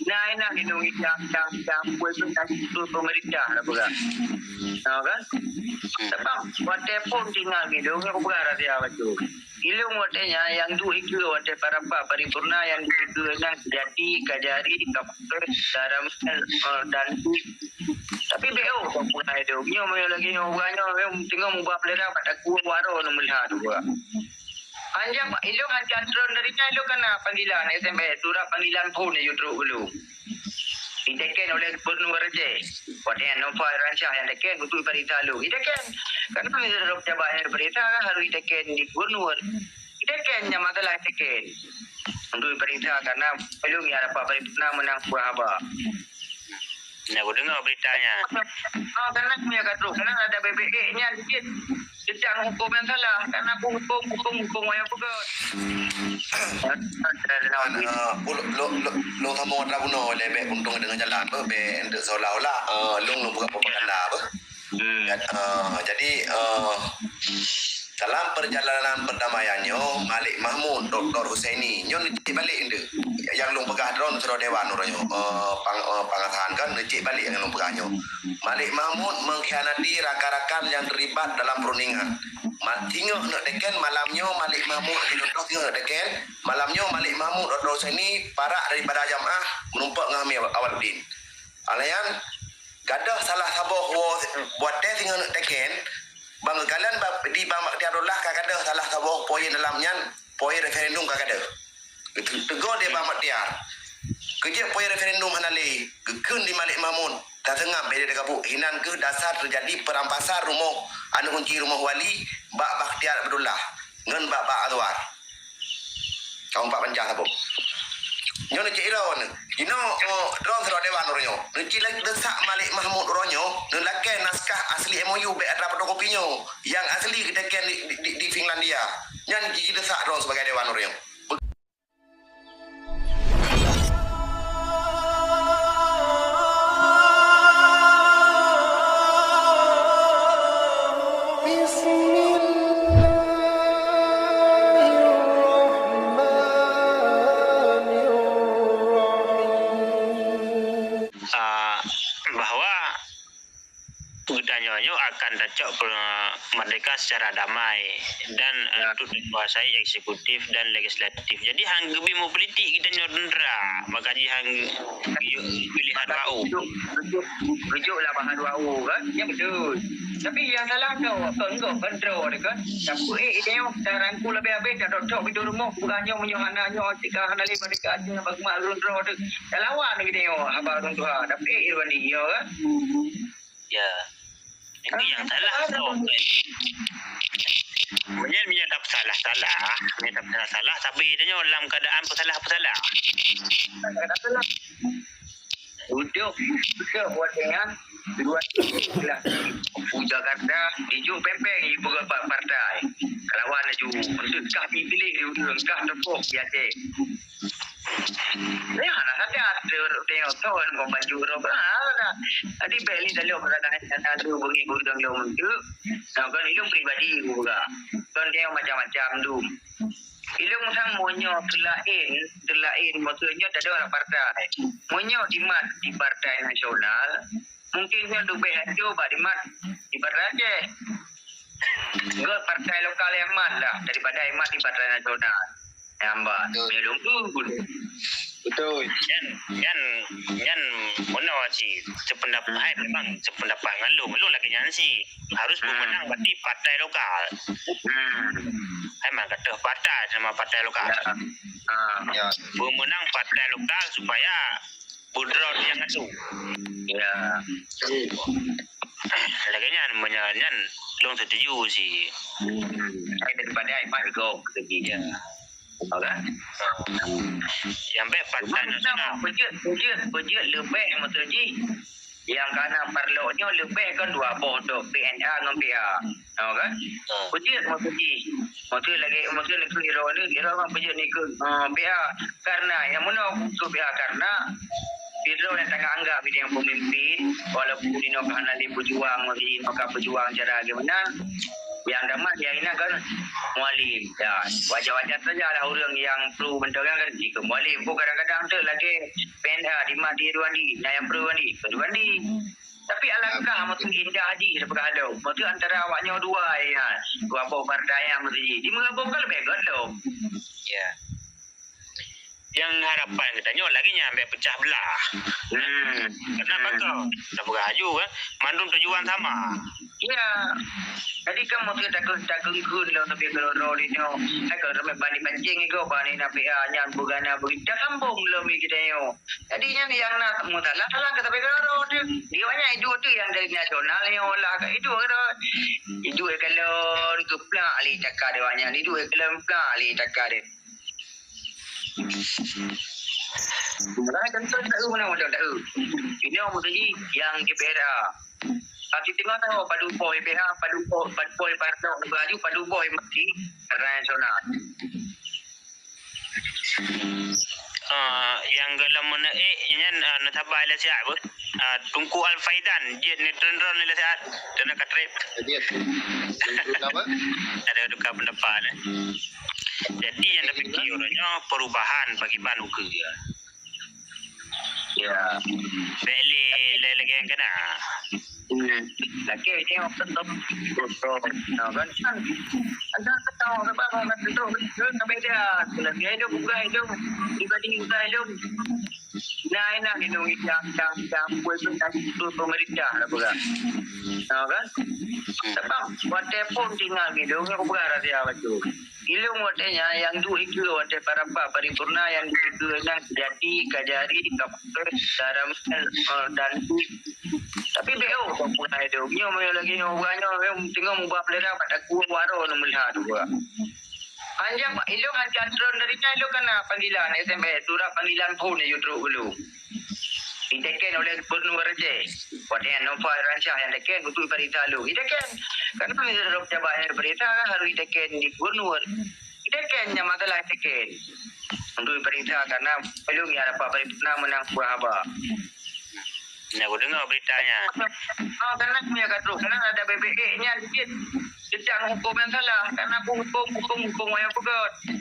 Nah, hidung yang buat itu pemerintah lah bukan. Tahu kan? Sebab whatever tinggal hidung yang bukan dia betul. Ilmu watenya yang tu itu wate parapa paripurna yang itu yang jadi kajari kapur dalam dan tapi beo pun ada nyo lagi nyo tengok mubah pelera pada ku waro melihat gua. Anjang ilo anjang drone dari ilo kana panggilan SMP surat panggilan phone yo dulu. Itekan oleh gubernur Raja. Pada Nova Rancah yang dekat betul berita lu. Itekan karena menurut jabatan berita kan harus itekan di gubernur. Itekan yang masalah itekan. Untuk berita karena belum ya apa berita menang buah apa. Nah, aku dengar beritanya. Karena punya kata karena ada BBE-nya sedikit sedang hukum yang salah karena hukum yang pegat. Lo kamu ada bunuh lebih untung dengan jalan be untuk seolah-olah lo buka propaganda apa. Jadi dalam perjalanan perdamaiannya Malik Mahmud Dr. Husaini nyo ngecek balik ende yang long pegah drone suruh dewan orangnya pangatahan kan ngecek balik yang long pegahnya Malik Mahmud mengkhianati rakan-rakan yang terlibat dalam perundingan tengok nak deken malamnya Malik Mahmud tengok deken malamnya Malik Mahmud Dr. Husaini parak daripada jamaah menumpak ngami Awaluddin alayan gadah salah saboh buat dia tinggal nak deken bang kalian di Bang Maktiarullah kakada salah sabuh poin dalamnya poin referendum kakada. Tegur dia Bang Maktiar. Kerja poin referendum hanali gekun di Malik Mahmud. Tak tengah beda dekat bu hinan ke dasar terjadi perampasan rumah anu kunci rumah wali Bak Maktiar Abdullah ngan Bak Anwar. Kau empat pancah sabuh. Nyo nak iron. Ino drone surat dewan orangnya. Nak lagi desak Malik Mahmud orangnya, nak lakai naskah asli MOU be ada fotokopinya. Yang asli kita kan di Finlandia. Yang kita desak drone sebagai dewan orangnya. Bahwa Gudanyo akan dacok merdeka secara damai dan untuk dikuasai eksekutif dan legislatif. Jadi hang gebi mau politik kita nyodendra makaji hang pilihan wau. Rujuklah bahan wau kan? Ya betul. Tapi yang salah kau enggak kontrol kan? Tapi dia darangku lebih habis dah dok di rumah bukannya menyohananya jika hanali mereka aja bagaimana kontrol tu. Lawan gitu yo abang tuha. Tapi irwani yo kan? Ya. Itu yang salah tu. Punya tak salah, tapi dia dalam keadaan pesalah. Duduk buat dengan dua Jakarta hijau pempeng ibu bapak partai lawan ju untuk kah pilih untuk kah tepuk ya cik ya nak ada tengok tahun kau baju roba tadi beli dalam keadaan ada bunyi gudang lo muncul kan itu pribadi juga kan dia macam-macam tu ilmu sang monyo telain maksudnya tak ada orang partai monyo di partai nasional mungkin yang lebih hancur di partai Aceh enggak partai lokal yang lah daripada emat di partai nasional hamba belum betul yan mana sih sependapat memang sependapat ngalu lagi nyansi harus memenang berarti partai lokal memang kata partai sama partai lokal ya memenang partai lokal supaya budrot yang ngasuh ya lagi nyan belum setuju sih daripada imat go ketika okay. Yang baik partai nasional Pejit lebih Maksudnya yang kerana perlunya lebih kan dua bodoh PNA dengan PA kan Pejit maksudnya lagi hero kan pejit ni ke PA karena yang mana untuk PA karena Pedro yang tengah anggap dia yang pemimpin walaupun dia nak hanali berjuang cara bagaimana Yang damat yang ini kan mualim. Ya, wajar-wajar saja lah orang yang perlu menterang kan jika mualim pun kadang-kadang tu lagi PNA di mati Ruandi, yang perlu Ruandi. Tapi alangkah mesti indah haji daripada ada. Mesti antara awaknya dua ya. Dua bau pardaya mesti. Di mengabungkan lebih gaduh. Ya. Yang harapan katanya lagi nyampe pecah belah. Kenapa kau? Tak beraju kan? Mandum tujuan sama. Ya. Jadi kan mesti dagang kun lo tapi kalau rolino, kalau ramai bani pancing itu bani nabi yang bugana berita kampung lo mi kita yo. Jadi yang nak mutalah lah kata kalau dia banyak itu yang dari nasional yang olah itu itu kalau untuk plan ali cakar dia banyak itu kalau plan ali cakar dia. Mana kan tahu mana tahu. Ini orang mesti yang di PRA. Tapi tengok tahu padu boy PH, padu boy parno baju padu boy mesti nasional. Yang dalam mana yang natabah ila siap tungku al-faidan dia ni trendron ila siap dan katrip. Jadi apa? Ada duka pendapat Jadi yang dah fikir orangnya perubahan bagi Banu ke ya. Ya. Beli lagi yang kena. Lagi tengok tetap betul. Kan ada tahu apa orang itu sampai dia lagi itu buka itu dibanding buka itu. Nah ini yang buat itu pemerintah lah bukan. Kan? Sebab wadah pun tinggal gitu, aku berharap dia betul. Ilmu wadahnya yang dua itu wadah para paripurna yang dua yang jadi kajari kapal dalam dan tapi BO pun ada. Nyo lagi nyobanyo tinggal mubah pelera pada kuah waro melihat dua. Anjang ilo anjang drone dari ilo kena panggilan SMS surat panggilan pun YouTube dulu. Ditekan oleh Gubernur Raja. Wadahnya Nova Rancah yang ditekan betul berita lu. Ditekan. Karena menurut jabatan berita kan harus ditekan di Gubernur. Ditekan yang masalah ditekan. Untuk berita karena belum ya apa berita menang buah apa. Nah, aku dengar beritanya. Karena punya kata karena ada BBE-nya sedikit sedang hukum yang salah. Karena hukum yang pegat.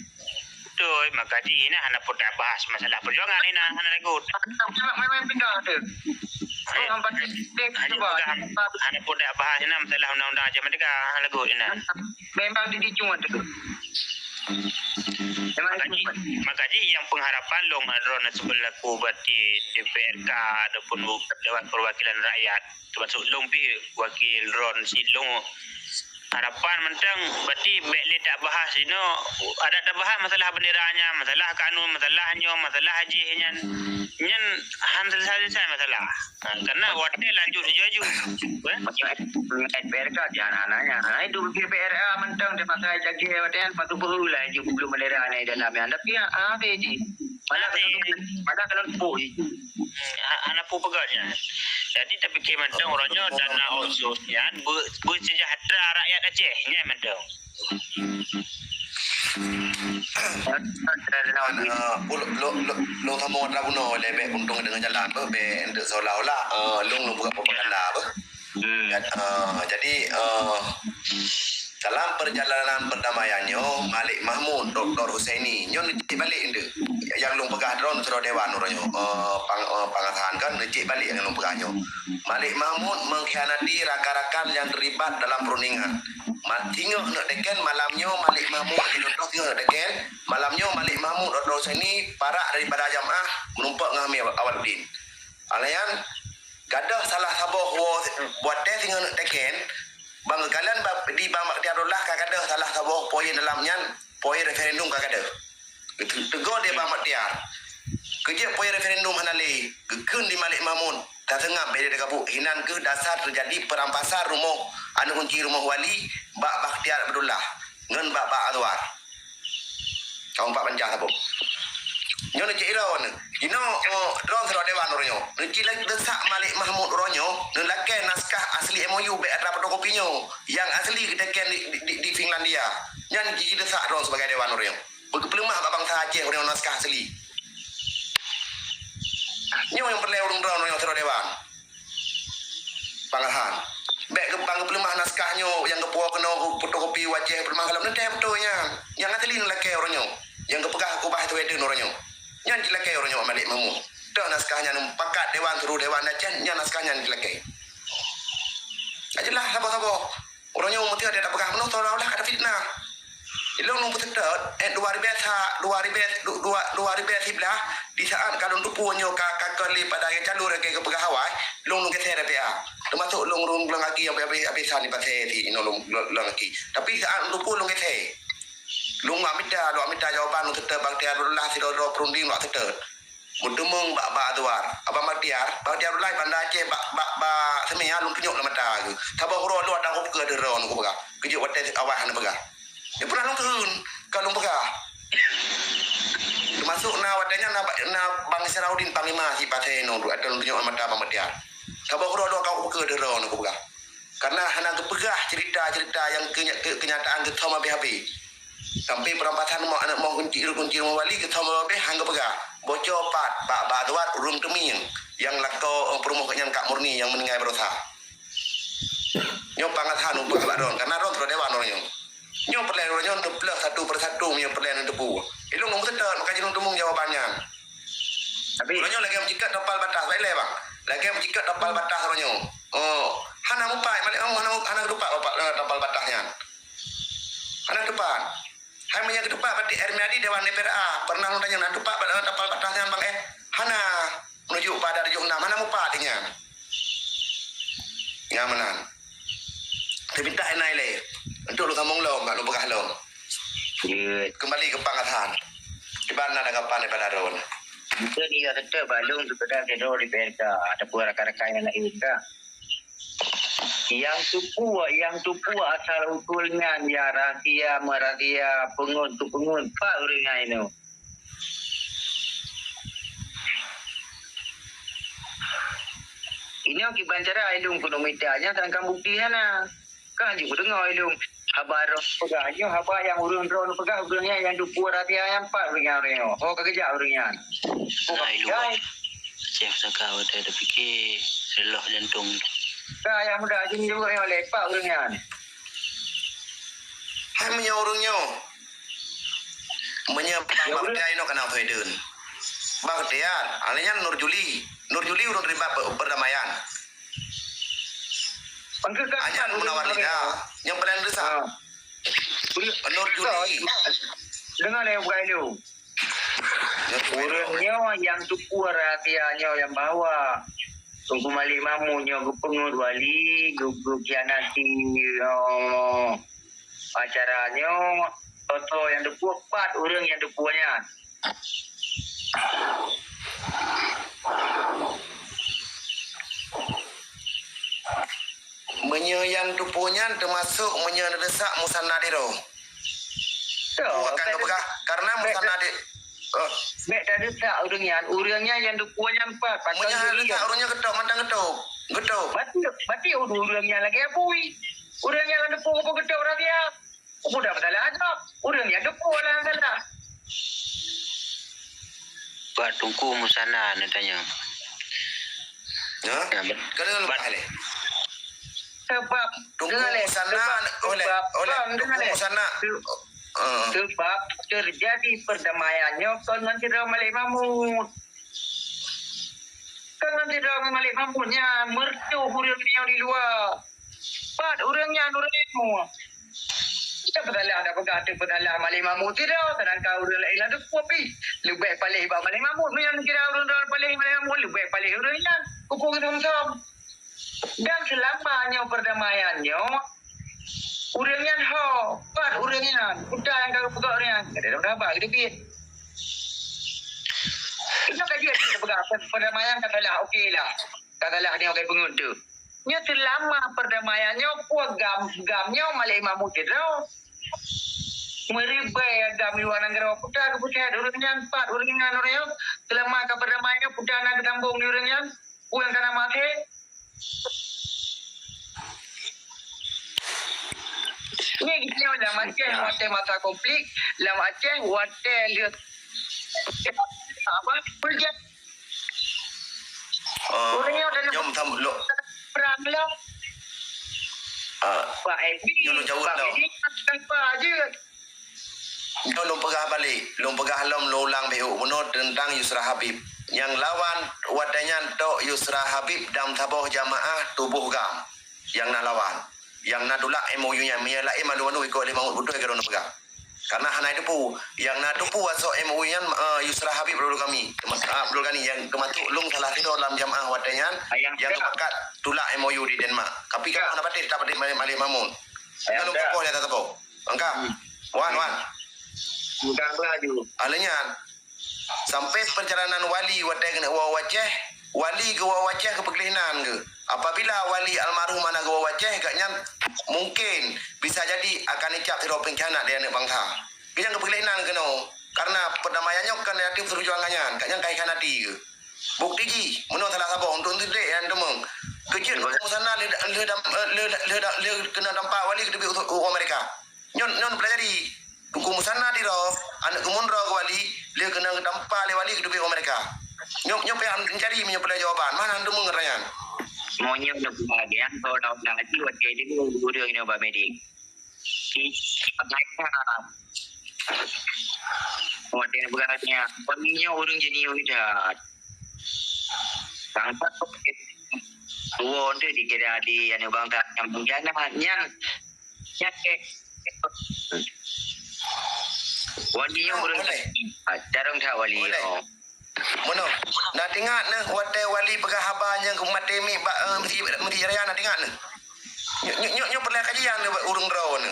Betul, maka ini anak pun tak bahas masalah perjuangan ini anak lagut. Memang pindah tu. Anak pun tak bahas ini masalah undang-undang aja mereka anak lagut ini. Memang dicuma tu. Makaji yang pengharapan long adron sebelah kubat di DPRK ataupun Dewan Perwakilan Rakyat termasuk long pi wakil ron si long harapan mentang berarti bekli tak bahas ino ada tak bahas masalah benderanya masalah kanun masalahnya masalah haji nyen handle saja masalah karena waktu lanjut jaju PRK jangan nanya itu PRK mentang dia pakai jaket wadian patu perlu lah je belum melera ni dalam yang tapi beji malah kalau boy anak pun pegawainya. Jadi tapi kementang orangnya dana otsusnya bersejahtera rakyat Aceh nya mentang. Long tamu rabuno lebe untung dengan jalan be untuk seolah-olah long buka propaganda apa. Jadi dalam perjalanan perdamaiannya Malik Mahmud Dr. Husaini nyon cik balik ende yang long pegah drone suruh dewan orangnya pangatahan kan cik balik yang long pegahnya Malik Mahmud mengkhianati rakan-rakan yang terlibat dalam perundingan tinggal nak deken malamnya Malik Mahmud tinggal nak deken malamnya Malik Mahmud Dr. Husaini parak daripada jamaah menumpak ngami Awaluddin alayan gadah salah sabuh buat teh tinggal nak deken Bang kalian di Bang Maktiarullah kakada salah sabuh poin dalamnya poin referendum kakada. Tegur dia Bang Maktiar. Kerja poin referendum hanali gekun di Malik Mahmud. Tak tengah beda dekat bu hinan ke dasar terjadi perampasan rumah anu kunci rumah wali Bak Maktiar Abdullah ngan Bak Anwar. Kau Pak Panjang apa? Nyo nak cik ron. Ino drone serok dewan oronyo. Nci lagi desak Malik Mahmud oronyo, nelakai naskah asli MOU be ada fotokopinya yang asli kita ken di Finlandia. Nyan cik desak drone sebagai dewan oronyo. Berkepelemah bangsa Aceh oronyo naskah asli. Nyo yang perlu urung drone oronyo serok dewan. Pangalahan. Baik kepang pelemah naskahnya yang kepuak kena foto kalau nanti betulnya yang ngateli lelaki orangnya yang kepegah kubah itu itu orangnya yang lelaki orangnya Malik Mahmud dah naskahnya pakat dewan suruh dewan ajan yang naskahnya lelaki ajalah sabar-sabar orangnya mesti ada pegah penuh tolong lah ada fitnah ilung nung putet 2000 sebelah di saat kalau untuk punya kakak kali pada yang calur ke pegah Hawaii lung keser dia termasuk lung lagi yang habis-habisan di pasir di lung lagi tapi saat untuk pun lung keser lung amida jawaban untuk terbang dia Allah si do perunding lo tetep mudumung bak tuar abang bak dia lai bandar Aceh bak semia lung tunjuk lamata tu tabah huro lu ada ke deron ku pegah kejut watai awah na pegah dia pernah lung turun kalau pegah termasuk wadanya na Bang Siraudin Panglima si Pateno ada tunjuk mata Bang Matiar. Kau huro kau ke deron aku pegah. Karena hanya kepegah cerita-cerita yang kenyataan ke thoma BHP. Sampai perampatan mau kunci wali ke thoma BHP hangga pegah. Bocor bak tuat urung teming yang lakau promokannya Kak Murni yang meninggal berusaha. Nyop pangatan untuk ron karena ron terus dewan orangnya. Nyop perlahan orangnya untuk pelak satu persatu punya perlahan debu. Ilung ngomong sedar maka jenung temung jawabannya. Tapi orangnya lagi menjikat topal batas baik le bang. Lagi menjikat topal batas orangnya. Oh, hana mupai balik hana lupa bapak topal batasnya. Hana depan. Hai menyak depan berarti Ermiadi Dewan DPRA pernah nanya nak depan topal batasnya bang hana menuju pada 76 mana mupatinya. Ngamanan. Tapi tak naik le. Untuk lu ngomong lo enggak lu begah lo. Kembali ke pangatan. Di mana ada kapan daripada Ron? Itu dia tetap balung sudah tidur di PRK. Ada pun rakan-rakan yang lain ke. Yang tu puas asal usulnya dia rahsia pengun pak orangnya ini. Ini akibat cara ilung kuno mitanya tangkang buktinya kan juga dengar ilung habar pegahnya habar yang urun-urun pegah urunnya yang dupu ratia yang pak orangnya oh kerja orangnya Nah ilung chef sakau ada fikir seloh jantung yang muda jin juga yang lepak orangnya Hai menyorongnya menyebabkan dia ini kena fedun bang dia alanya Nur Juli urut terima perdamaian hanya menawar lidah yang paling besar Nur Juli dengar yang bukan itu orangnya yang tupu rahasianya yang bawa tunggu Malik Mahmud yang pengut wali gugup kianati acaranya foto yang depu 4 orang yang depunya yang dupunya termasuk menyedesak Musanadiro bukan kepegah karena Musanadiro Mek dah desak orangnya yang dupunya 4 menyedesak orangnya getok Berarti orangnya lagi apui orangnya yang depu apa getok orang dia udah bersalah aja orangnya depu lah yang salah buat tungku musana natanya ya kadang lupa le sebab tunggu sana oleh tunggu sana sebab terjadi perdamaiannya kan nanti Malik Mahmud Malik Mahmudnya mertu orangnya di luar pat orangnya semua kita berdalah ada berkata berdalah Malik Mahmud tidak sedangkan orang lain ada kopi lebih paling Malik Mahmud yang kira orang paling Malik Mahmud lebih paling orangnya kupung sama dan selamanya perdamaiannya orangnya pat orangnya udah yang kau pegang orangnya ada berapa gitu bit itu kajian kita pegang perdamaian katalah okey lah katalah ni okey pengunduh nya selama perdamaiannya puak gamnya Malik Mahmud tidak meribai agam luar negara putar keputusan orangnya 4 orangnya selama perdamaiannya putar nak ketambung orangnya puang kana mati ni kita dalam Aceh wate masa konflik dalam Aceh wate lihat apa pergi orangnya dah jom tam lo perang lah Pak Edi. Nyo jauh Pak tau. Edi apa aja. Nyo lom pegah balik. Lom pegah lom ulang BU menurut tentang Yusra Habib. Yang lawan wadanya Tok Yusra Habib dan tabuh jamaah tubuh gam. Yang nak lawan. Yang nak tolak MOU-nya. Menyalah malu-malu ikut lima butuh ke orang pegah. Karena hana itu pu yang nak tu pu asok MOU-nya Yusra Habib dulu kami. Dulu kami yang kematuk lung salah satu dalam jamaah wadanya yang kepakat tolak MOU di Denmark. Tapi kan hana batik tak batik Malik Mamun. Yang lu popo ya tak tahu. Angka. Wan. Bukan baju. Alanya sampai perjalanan wali wadai kena wawaceh, wali ke wawaceh ke perkelinan ke. Apabila wali almarhum mana ke wawaceh agaknya mungkin bisa jadi akan icap tidak pengkhianat dia anak bangsa. Kena ke perkelinan kena. Karena perdamaiannya kan relatif perjuangannya. Agaknya kaya khanati ke. Bukti ji, menurut salah sabah untuk tidak yang demeng. Kecil kamu sana le kena dampak wali ke tepi Amerika. Nyon pelajari. Hukum sana di roh, anak kemunra ke wali, dia kena dampak le wali ke tepi Amerika. Nyop yang mencari pada jawaban. Mana anda mengertian? Maunya udah bahagian kalau dah lagi waktu ini guru ini Pak Medik. Waktu beratnya, peminya orang jadi udah. Bangsa tu, tuan tu dikira di anu bangsa yang menjana yang ke. Wali yang orang jarang tak wali. Mana? Nak tengok ne watai wali pegah habanya ke matemi mesti raya nak tengok ne. Nyo perlu kajian ne urung draw ne.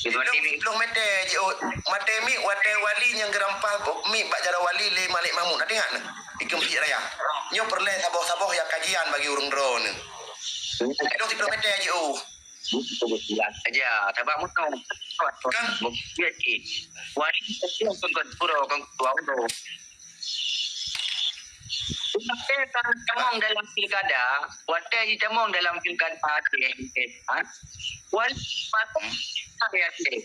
Belum mete je matemi watai wali yang gerampah mi bak jara wali le Malik Mahmud nak tengok ne. Ikem mesti raya. Nyo perlu sabah-sabah yang kajian bagi urung draw ne. Dok belum mete je Betul aja, sebab mungkin kan dia ni wanita itu kan pura kan tua tu. Tapi kan temong dalam pilkada, wanita itu temong dalam pilkada Aceh, wanita saya sih.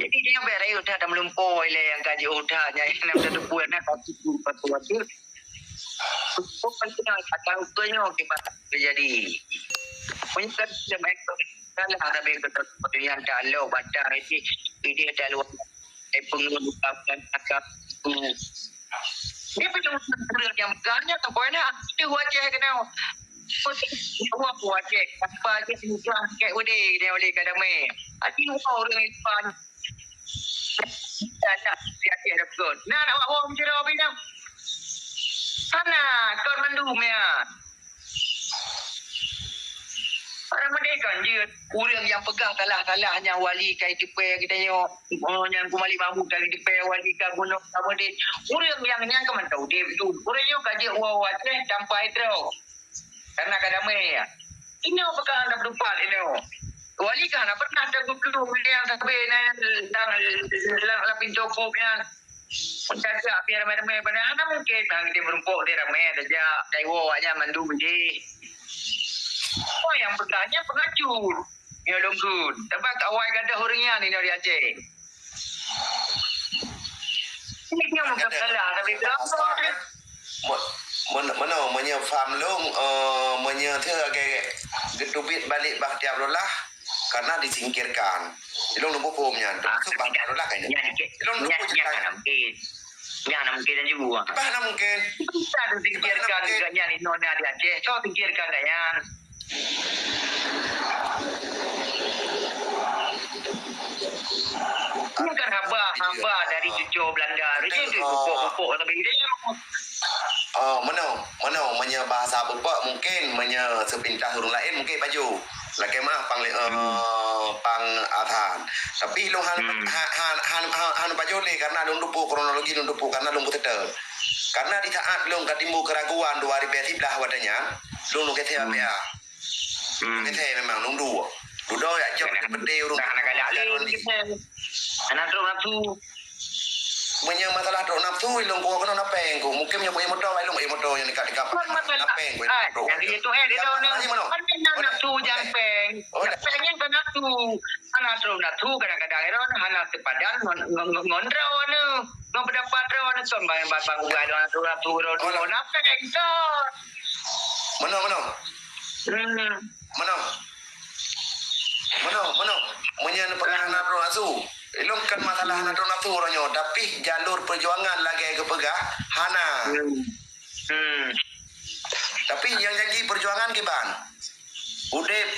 Jadi dia berai udah dah melumpur ile yang kaji udah nyai nak satu buat nak kasih patu. Bukan kena kata utuhnya kita terjadi. Mungkin sebaik kalau ada beberapa yang kalau baca ini kalau pengurusan akap ini betul yang banyak pokoknya itu wajah kena wajah apa aja semua kayak dia oleh kadame hati orang itu dan siapa ada betul nak awak menjadi bina sana kau mendumnya orang mereka je orang yang pegang kalah-kalahnya wali kai tipe kita yo yang kumali mampu kali tipe wali ka gunung sama dia orang yang keman tahu dia itu orang yo kaji wajah tanpa itu karena kadame ya ini apa kan anda berupal ini wali kan pernah ada guru yang sampai nang lapin cokopnya menjaga biar ramai-ramai benar mungkin tang dia berumpuk dia ramai saja kaiwo aja mandu je yang bertanya pengacur ya longgun sebab awal gadah orangnya ni dari Aceh ini dia muka salah tapi berapa mana menya faham long menya thưa getubit balik Bakti Abdullah karena disingkirkan. Ilong lumpuh pomnya. Itu Bakti Abdullah kayaknya. Ilong lumpuh yang mungkin dan juga. Bahkan mungkin. Bisa disingkirkan juga ni nona di Aceh. So singkirkan kayaknya. Ini kan hamba dari cucu Belanda. Ini tu pupuk tapi dia. Mana menya bahasa bapa mungkin menya sepintas orang lain mungkin baju. Laki mah pang athan. Tapi long han baju ni karena long dupu kronologi long dupu karena long betul. Karena di saat long ketimbul keraguan 2017 wadanya, long kete apa? Kete memang long dua. Dua ya jom berde urung. Anak tu menya masalah dok nafsu ilong ko kono napeng ko mungkin nya punya motor ilong motor yang dekat-dekat napeng ko yang itu dia tahu ni kan nafsu jang peng pengnya kan nafsu anak tu nafsu kadang-kadang eron anak sepadan ngondraw anu ngopendapat ron son bang ugai anak tu nafsu ron napeng so mana Mana? Menyan pegang nafsu nafsu. Ilung kan masalah nafsu ronyo, tapi jalur perjuangan lagi ke pegah hana. Tapi yang janji perjuangan ke ban. Udep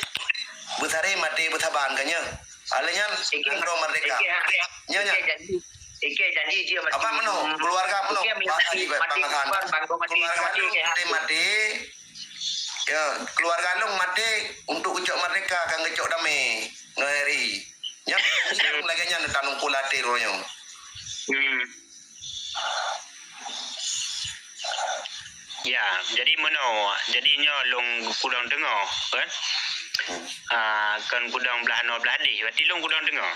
besare mati betaban kanya. Alanya angro merdeka. Nya. Janji dia mati. Apa keluarga bahasa di pangasan. Keluarga mati. Ya, keluarga long mati untuk ucap merdeka kan ngecok damai ngeri. Nya lagi nya tanung kulate ronyo. Ya, jadi jadinya long kudang dengar kan? Kan kudang belah di, berarti long kudang dengar.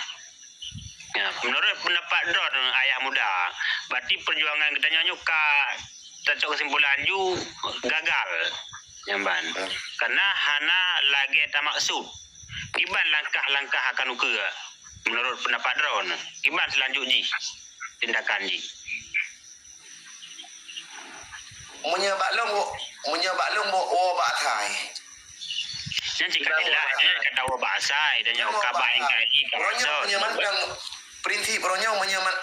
Ya, menurut pendapat Don ayah muda, berarti perjuangan kita nyanyi tercok kesimpulan ju gagal, nyamban. Karena hana lagi tak maksud. Iban langkah-langkah akan ukur. Menurut pendapat Don, iban selanjutnya tindakan ji. Menyebab long ba thai. Yang jika tidak, dia kata bahasa dan yang kabar yang kali. Ronyo menyamantang prinsip ronyo menyaman.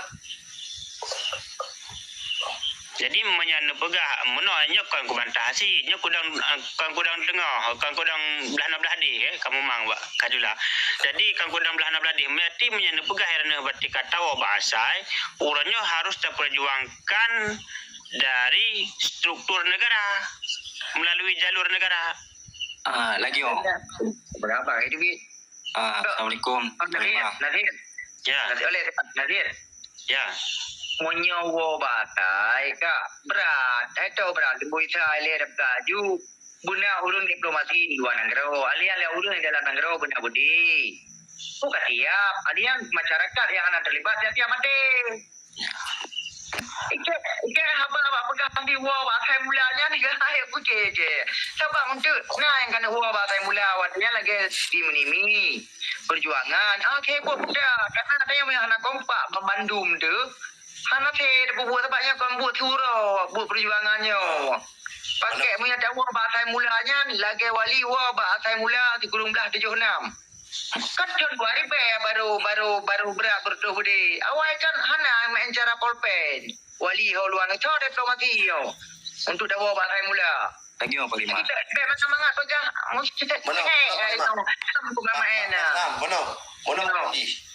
Jadi menyana pegah menanya kan ku bantah si nya kudang tengah kan kudang belah di kamu mang ba kadula. Jadi kan kudang belah di mesti menyana pegah herana berarti kata bahasa urangnya harus terperjuangkan dari struktur negara melalui jalur negara. Lagi Berapa itu bi? Assalamualaikum. Nadir. Ya. Nadir. Ya. Menyawa batai kak berat. Itu berat. Lebih saya lihat baju. Guna urun diplomasi di luar negara. Alih-alih urun di dalam negara benar budi. Bukan tiap. Alih masyarakat yang akan terlibat tiap mati. Ike haba pegang di wah bahasa mulanya ni gaya kucing je. Sebab untuk yang kena wah bahasa mula awalnya lagi di menimi perjuangan. Okey buat budak karena ada yang anak kompak membandum tu. Hana te buat sebabnya kan buat surau buat perjuangannya. Pakai punya wah bahasa mulanya lagi wali wah bahasa mula 1976. Kan Januari baru berat bertuh budi. Awal kan hana main cara polpen. Wali haluan itu diplomasi yo. Untuk dakwah bahasa mula. Lagi apa lima? Kita macam semangat pegang. Mesti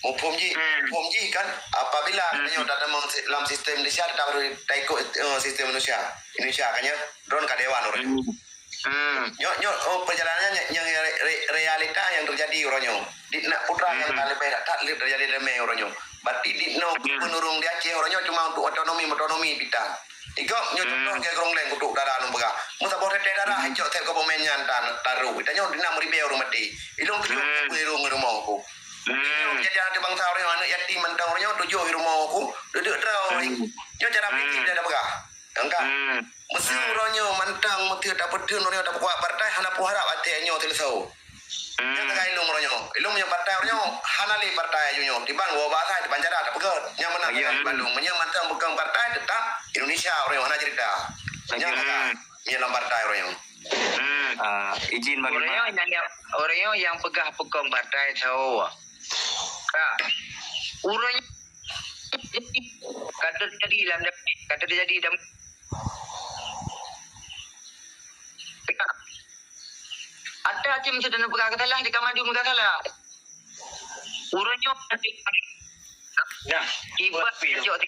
Pom ji kan apabila kanyo dalam sistem Indonesia baru ikut sistem Indonesia kanyo drone kadewan orang. Perjalanannya yang realita yang terjadi orangnya. Di nak putra yang lebih tak terjadi demi orangnya. Berarti di menurung di Aceh orangnya cuma untuk otonomi bidang. Iko contoh ke Grongleng kutuk darah nu bega. Musa boleh darah hijau tep ke pemenyan taruh. Kita nyo dina meribe orang mati. Ilung rumah aku. Jadi ada bangsa orang anak yatim mentang orangnya tujuh rumah aku. Duduk terau. Nyo cara pikir dia ada bega. Angkat. Mesti orangnya mantang mesti dapat dun orangnya dapat kuat partai hana puharap atenya telesau. Yang tengah ilung orangnya. Ilung punya partai orangnya hana li partai junyo. Tiban wa bahasa di Banjara tak pegat. Yang menang di Bandung. Yang mantang pegang partai tetap Indonesia orangnya hana cerita. Yang dalam partai orangnya. Izin bagaimana? Orangnya yang pegang partai tahu. Kak. Orangnya kata jadi dalam ada macam sedang berkata salah di kamar dia berkata salah. Urutnya ya, ibat jauh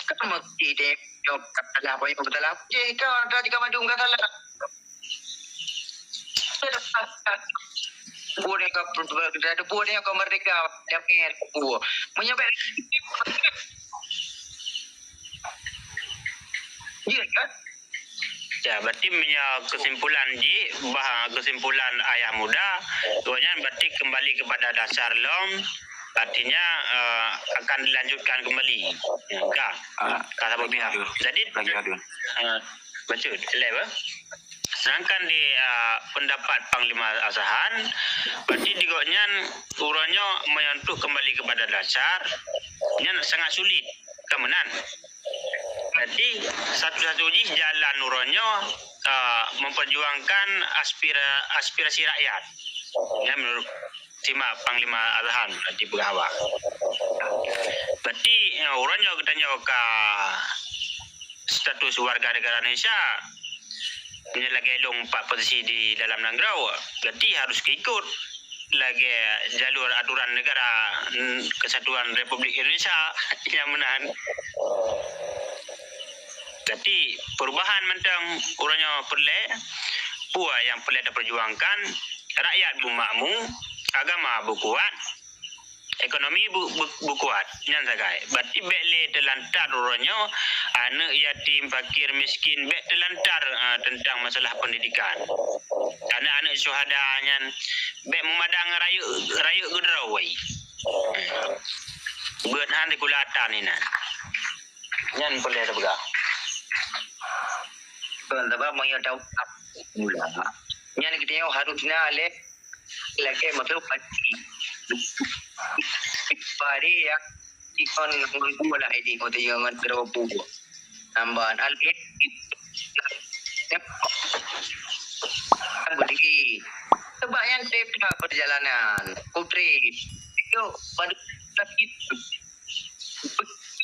kan mesti dia jawab kata lah apa yang betul lah. Je kau ada di kamar dia berkata salah. Boleh kau merdeka dapat buah. Menyebab ya kan? Ya, berarti kesimpulan kesimpulan ayah muda, tuanya berarti kembali kepada dasar lom, artinya akan dilanjutkan kembali. Ya, kata pihak. Jadi betul, level. Sedangkan di pendapat Panglima Asahan, berarti digoknya urangnya menyentuh kembali kepada dasar, nya sangat sulit kemenan. Jadi satu-satunya jalan nuronyo memperjuangkan aspirasi rakyat. Ya menurut Simak Panglima Azhan di Pegawai. Berarti uronyo katanya ke status warga negara Indonesia lagi elong 4 posisi di dalam Nangrau. Berarti harus ikut lagi jalur aturan negara Kesatuan Republik Indonesia yang menahan. Jadi perubahan mentang urangnya perle pua yang perle diperjuangkan rakyat bu makmum agama bu kuat ekonomi bu kuat yang sagai berarti bele telantar urangnya anak yatim fakir miskin be telantar tentang masalah pendidikan anak-anak syuhada nyan be memadang rayu gedrawai buat handi kulatan ini nyan perle bergak Sebab mau tahu mula. Yang kita harusnya lagi maksud pagi. Pagi ya ikon mula ini kau yang terlalu tambahan alih. Bagi sebanyak trip perjalanan putri itu pada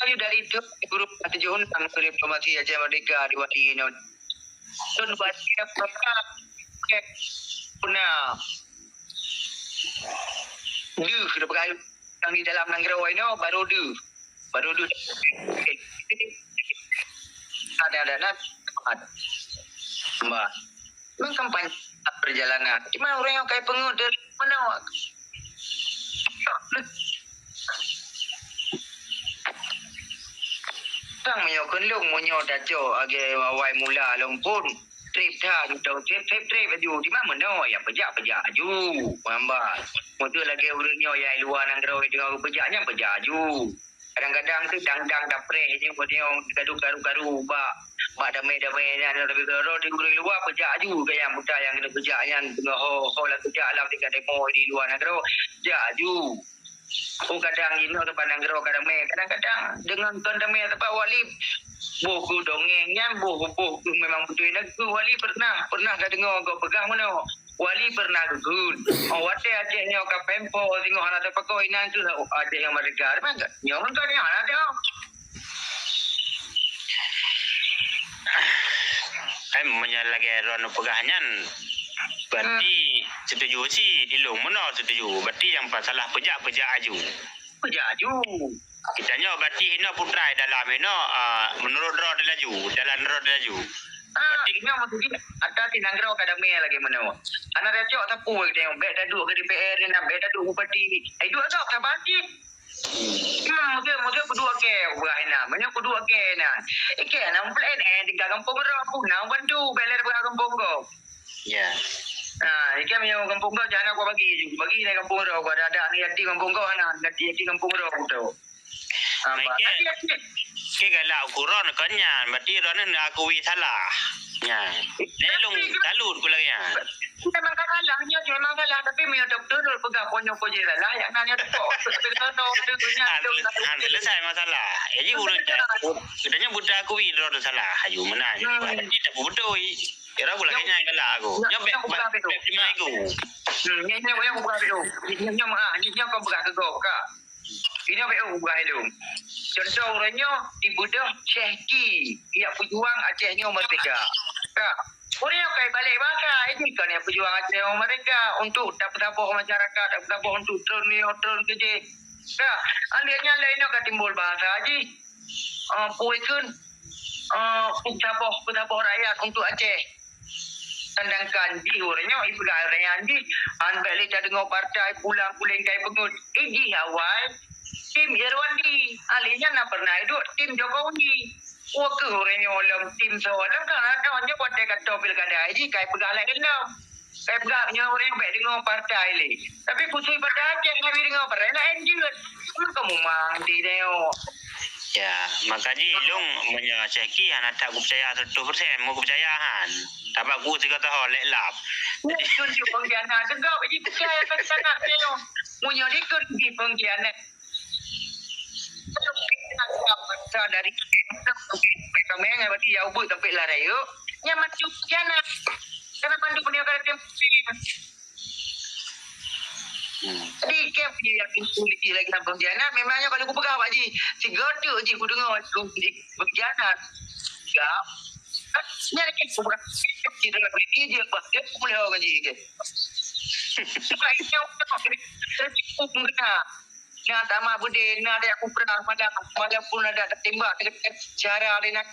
itu dari itu grup John Antri Diplomasi Aceh Merdeka di Wati Sun baca program punah kedepan yang di dalam Nanggrawai ini baru ada mbak mengkampanye perjalanan di mana orang yang kayak pengut dari mana sang menyokon long monyo dajo age wai mula long pun trip dah tu trip aju di mana no ya pejak aju mamba motor lagi urunyo ya luar Nanggrawai dengan pejaknya pejak aju kadang-kadang tu dang dapre je monyo garu ba damai ada lebih garo di luar pejak aju gaya muda yang kena pejak yang tengah ho la pejak alam di demo di luar Nanggrawai pejak aju. Kadang ini tempat Nanggrawai kadang-kadang dengan kondame tempat wali buku dongengnya buku memang betul ini wali pernah dah dengar kau pegang mana wali pernah gud wate Acehnya ke Pempo tengok anak tempat kau ini tu Aceh yang mereka ada enggak nyaman kan yang ada menyalagi rono pegahanyan berarti setuju sih di lu mana setuju berarti yang masalah pejak aju kita nyo berarti ino putrai dalam ino menurut road laju jalan road laju berarti ini maksudnya ada di Nanggrawai kadang lagi mana anak dia cok tapu dia beda duduk ke DPR dan beda duduk bupati itu ada sabati mungkin kedua ke buahina banyak kedua ke na nak plan di kampung aku nak bantu beler kampung ko ya ikan yang kampung kau jangan aku bagi ni kampung kau ada ni di kampung kau anak di kampung kau tu. Ke galau kuron kanya berarti ron nak akui salah. Ya. Nelung talut kula ya. Memang salah tapi me doktor pegang ponyo je lah yang nanya tu. Selesai masalah. Jadi urut katanya buta akui ron salah. Ayu menang. Jadi tak betul. Kira pula kenya galau aku. Nyobek aku. Ni aku buka video. Ni kau buka ke kau ka. Ini apa buka helum. Contoh orangnya di Buddha Syekhi, ia pejuang Acehnya Merdeka. Orang yang kaya balik bahasa ini kan yang pejuang Acehnya Merdeka untuk dapat masyarakat, dapat untuk turun kerja. Alihnya lainnya kan timbul bahasa haji. Puikun petapah rakyat untuk Aceh. Sedangkan di orangnya ibu orang di anbeli dengar partai pulang kai pengut. Iji awal tim Irwandi alihnya nak pernah hidup tim Jokowi waktu orangnya olam tim seorang kan ada hanya partai kata pilkada haji kai pegalah elam kai pegahnya orang baik dengan partai ini tapi pusui pada Aceh ngawi dengan partai nak enjut kamu mandi deo ya makanya long menyakiki anak tak percaya 100% mau kepercayaan tapi aku juga tahu lelap tunjuk pengkhianat juga bagi percaya sangat deo punya dikut di pengkhianat Sa dari mereka mengai berarti ya ubut tapi lah yuk. Nya macam jana. Karena pandu punya kata tempo. Jadi kep dia yakin kulit lagi nampak jana. Memangnya kalau aku pegang Pak Ji, si gordu je aku dengar berjana. Ya. Nyari kep bukan kep je dalam ini je pas dia boleh orang je ke. Sebab ini aku cukup kena. Nah, tama bude na ada aku pernah malam pun ada tembak cara ada nak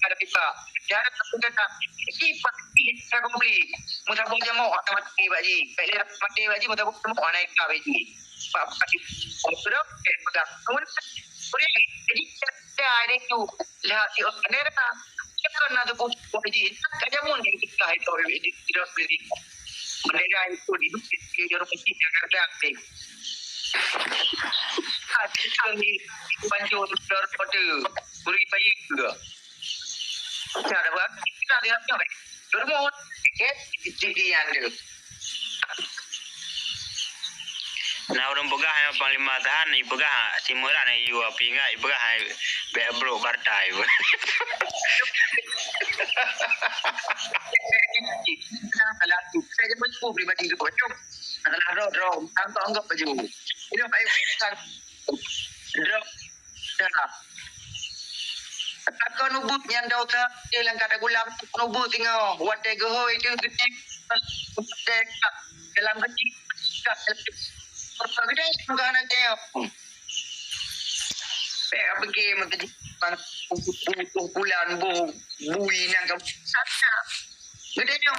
ada kita. Cara aku kata ini pasti saya beli. Mutabung jamu atau mati baji. Kalau mati baji mutabung jamu naik ke baji. Pak pasti sudah pegang. Kemudian jadi ada itu lihat di kamera. Jangan ada baji. Kajamun yang kita itu tidak beli. Mereka itu di Jawa Timur Jakarta. Kami banjir terpada beri bayi juga. Cara buat kita lihat apa? Dormon, jadi yang tu. Nah orang pegah yang paling matahan, pegah simuran yang api ingat, pegah bebro partai. Kalau saya jadi pun pribadi itu macam adalah roh, tanpa anggap baju. Ini apa yang roh dah. Kau nubut yang dah tak dalam kata gulam nubut tengok what they go itu dalam kecil pergi juga nak tengok. Apa game macam bulan bui yang kau sana. Gede yang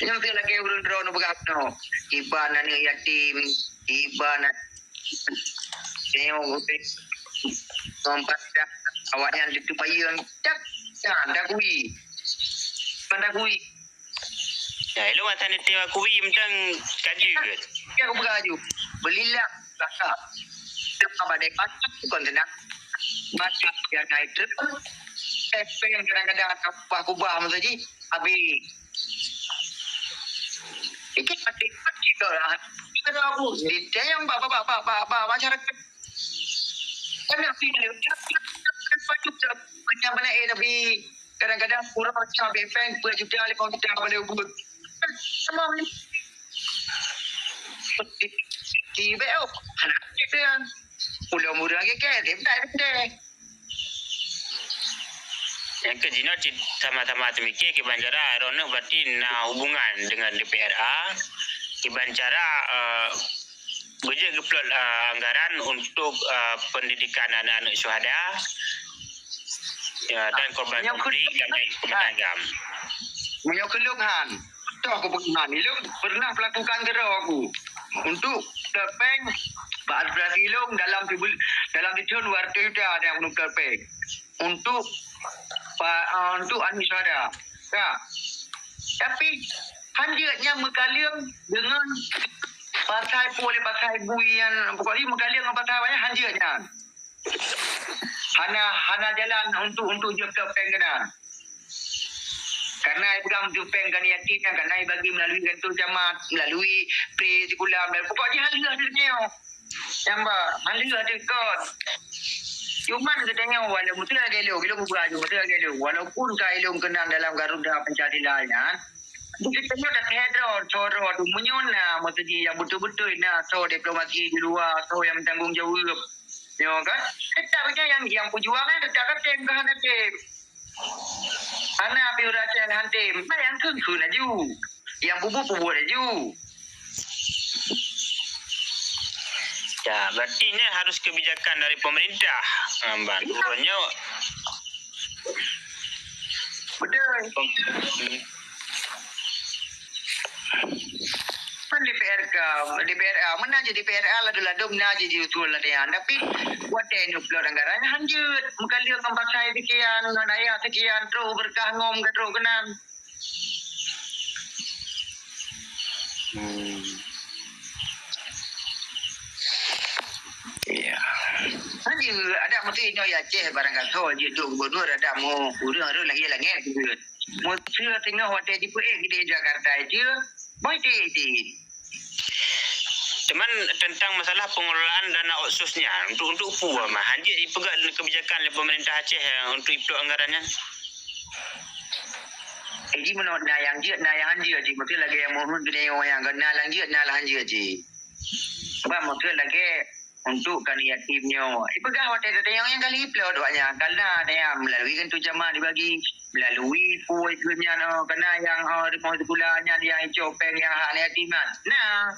yang dia lagi urun drone berapa no ibana ni yatim ibana tengok tempat awaknya itu payung tak dah kui mana kui ya lu mata ni tiwa kui mentang kaji ke dia aku beraju belilah kakak apa dek kon tenang baca dia naik trip yang kadang-kadang aku baham tadi habis ikut mati kita lah kita aku di yang bapak masyarakat kami pilih banyak banyak tapi kadang-kadang kurang macam BPN berjuta lepas kita boleh ubud semua ni di BO anak kita yang mudah-mudah ke dia yang kejina sama-sama temikir ke Banjara Rono berarti na hubungan dengan DPRA ke Banjara beje geplot anggaran untuk pendidikan anak-anak syuhada ya, dan korban konflik dan korban agam. Punya keluhan. Tu aku pernah melakukan gerak aku untuk terpeng Pak Brazilung dalam tahun waktu itu ada yang untuk terpeng untuk Anis ada. Ya. Tapi hanjatnya mengkalian dengan pasal buian pokoknya mengkalian dengan pasal banyak hanjatnya. Hana jalan untuk je terpeng kena. Karena ibu dah menjumpai kan yatim kan karena bagi melalui kantor jamaat melalui pre sekolah pokoknya halia dia yang halia dia kot cuma kita tengok walaupun betul lagi lu beraju betul lagi lu walaupun kai lu kenal dalam Garuda Pancasila kita tengok dah hedro coro tu menyona maksudnya yang betul-betul nak so diplomasi di luar so yang bertanggungjawab tengok kan kita macam yang perjuangan kita kata yang kehati anak api urasan hantim yang kun aju yang bubu aju ya berarti ini harus kebijakan dari pemerintah Mbak turunnya betul DPRA mana jadi DPRA ladu-ladu mana jadi usul latihan tapi buat ini upload anggarannya hanjut mengkali tempat saya sekian naya sekian terus berkah ngom ke terus kenan iya nanti ada mesti nyoy Aceh barang kata je tu gubernur ada mau urang lagi gitu mau sila tengah hotel di PE di Jakarta aja boleh di Cuman tentang masalah pengelolaan dana otsusnya untuk PU mah hanjit dipegang kebijakan oleh pemerintah Aceh untuk itu anggarannya. Jadi menurut yang hanjit je mesti lagi yang mohon gede yang kena hanjit je. Sebab mesti lagi untuk kan yatimnya. Pegang hotel yang kali upload doanya karena ada yang melalui kan tu jamaah dibagi melalui PU itunya kena yang rumah sekolahnya yang copeng yang hak yatiman. Nah,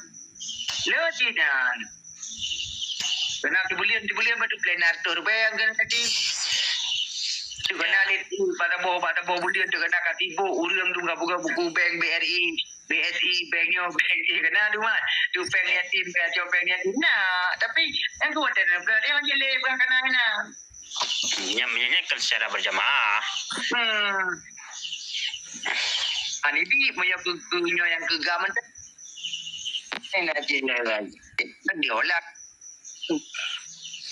lejinan. Kena dibulian batu plan atur bayang kan tadi. Tu kena lihat pada bawah bulian tu kena katibu urang tu buka buku bank BRI, BSI, banknya bank kena tu mah. Tu bank yatim, copeng yatim. Nah, tapi yang tu ada dia jelek bukan kena. Menyanyikan secara berjamaah. Ini punya yang kegaman enggak jelas lagi. Kan diolah.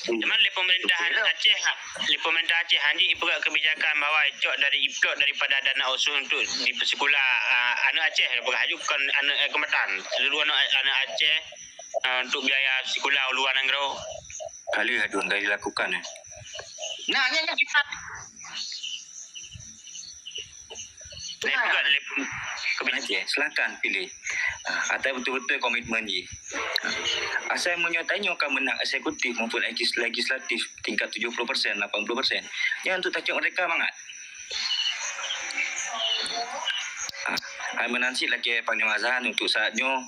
Cuman le pemerintah Aceh hanji ipegat kebijakan bahawa icok daripada dana otsus untuk di sekolah anak Aceh ipegat hajukan anak Kementerian seluruh anak Aceh untuk biaya sekolah luar negara. Kali aduan kali dilakukan Nah, yang kita Ipegat Aceh, silakan pilih. Atau betul-betul komitmen je. Asal menyertainya akan menang eksekutif maupun legislatif tingkat 70%, 80%. Yang untuk tajuk mereka mangat. Menansi lagi Panglima Azhan untuk saatnya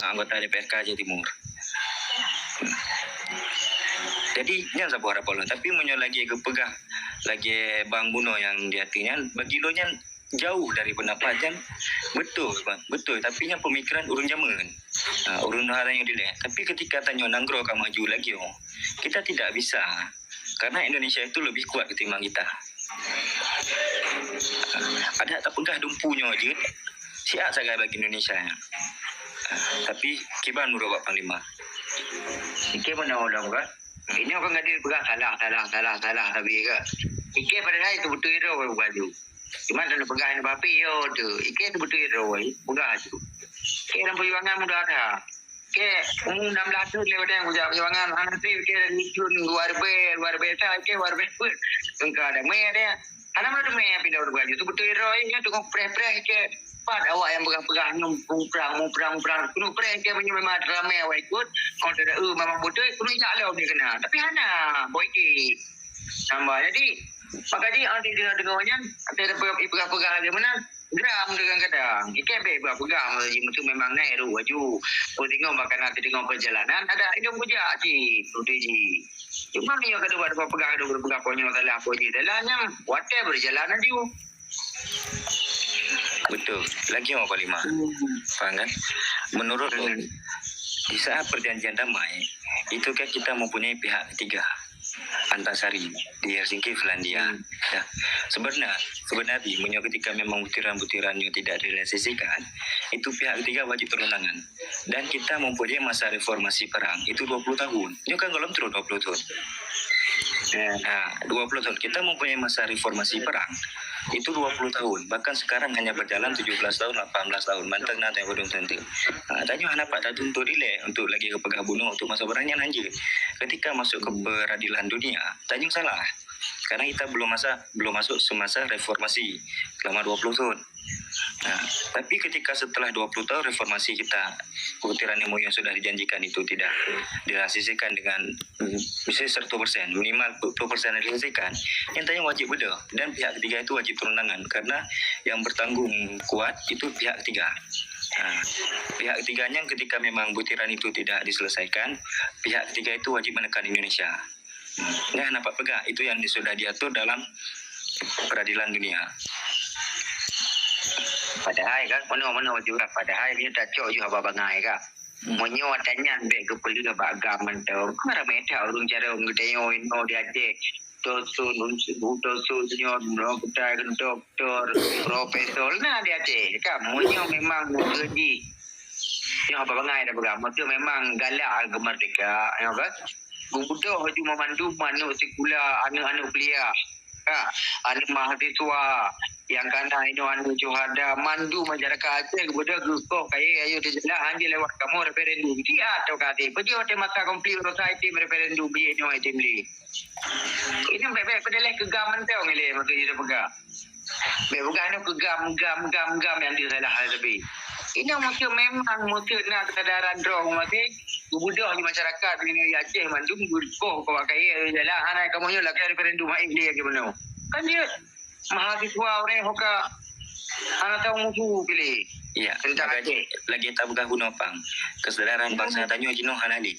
anggota DPRK Aceh Timur. Jadi yang saya buat apa tapi menyo lagi kepegang lagi bang buno yang di hatinya bagi lo nya jauh dari pendapat betul tapi yang pemikiran urun zaman urun hal yang dilihat tapi ketika tanya nanggro akan maju lagi kita tidak bisa karena Indonesia itu lebih kuat ketimbang kita. Ada tak pegah dumpunya aja siap saya bagi Indonesia tapi kiban menurut Pak Panglima mana orang kan? Ini orang ada pegang salah tapi kan. Ike pada hari tu betul hero baju. Cuma kalau pegang bapi yo tu. Ike tu betul hero pegang tu. Ike dalam perjuangan muda ada. Ike 16 tu lewat yang perjuangan nanti ike nikun luar biasa ike luar biasa. Engkau ada me dia. Anak mana tu me pindah baju tu betul hero ini tu pre ike. Pat awak yang pegang-pegang nyumpung perang kuno perang ke memang ramai awak ikut kalau tidak memang betul kuno tak lalu dia kena tapi hana boyki tambah jadi maka dia dengannya ada pegang-pegang dia menang geram dengan kadang ikan pegang itu memang naik baju tengok makan nanti tengok perjalanan ada hidup kerja ji cuma dia kedua pegang punya salah apa je dalahnya whatever berjalanan dia. betul lagi orang Panglima faham kan menurut lo di saat perjanjian damai itu kan kita mempunyai pihak ketiga Antasari di Helsinki Finlandia sebenarnya ketika memang butiran-butirannya tidak direalisasikan itu pihak ketiga wajib turunangan dan kita mempunyai masa reformasi perang itu 20 tahun ini kan belum terus 20 tahun 20 tahun kita mempunyai masa reformasi perang itu 20 tahun bahkan sekarang hanya berjalan 17 tahun 18 tahun mantap nanti belum tentu tanya anak pak tak tuntut dile untuk lagi ke pegah bunuh untuk masa berangnya anjir ketika masuk ke peradilan dunia tanya salah karena kita belum masuk semasa reformasi selama 20 tahun. Tapi ketika setelah 20 tahun reformasi kita butiran ilmu yang sudah dijanjikan itu tidak direalisasikan dengan misalnya 100%, minimal 20% direalisasikan, yang tanya wajib beda dan pihak ketiga itu wajib turun tangan karena yang bertanggung kuat itu pihak ketiga. Pihak ketiganya ketika memang butiran itu tidak diselesaikan, pihak ketiga itu wajib menekan Indonesia. Nampak pegang itu yang sudah diatur dalam peradilan dunia. Padahal kan mana juga padahal dia tak cok juga babangai kan. Monyo tanya be ke peli ke bagaman tu. Kara meta urung cara ngdeyo ino dia je. Tosun nyo no kita doktor profesor nah dia je. Kan monyo memang gaji. Yang babangai dah beragam tu memang galak gemerdeka ya kan. Budak cuma mandu manu sekolah anak-anak kuliah. Anak mahasiswa yang kana ino anu Johada mandu masyarakat Aceh kepada gusto kaya ayo dijelas andi lewat kamu referendum dia atau kate pergi hotel masa komplit society referendum bi ino item li ini bebek pedeleh kegaman tau ngile maka dia pegang bebek anu kegam yang dia salah lebih ini mungkin memang mungkin nak kesedaran drong mungkin budak di masyarakat ini Aceh mandu gusto kau kaya jalan anak kamu ni lagi referendum ai dia gimana kan dia mahasiswa orang hoka anak tahu musuh pilih. Ya, Tentang lagi tak begah guna pang. Kesedaran bangsa Tanyo jino hanali.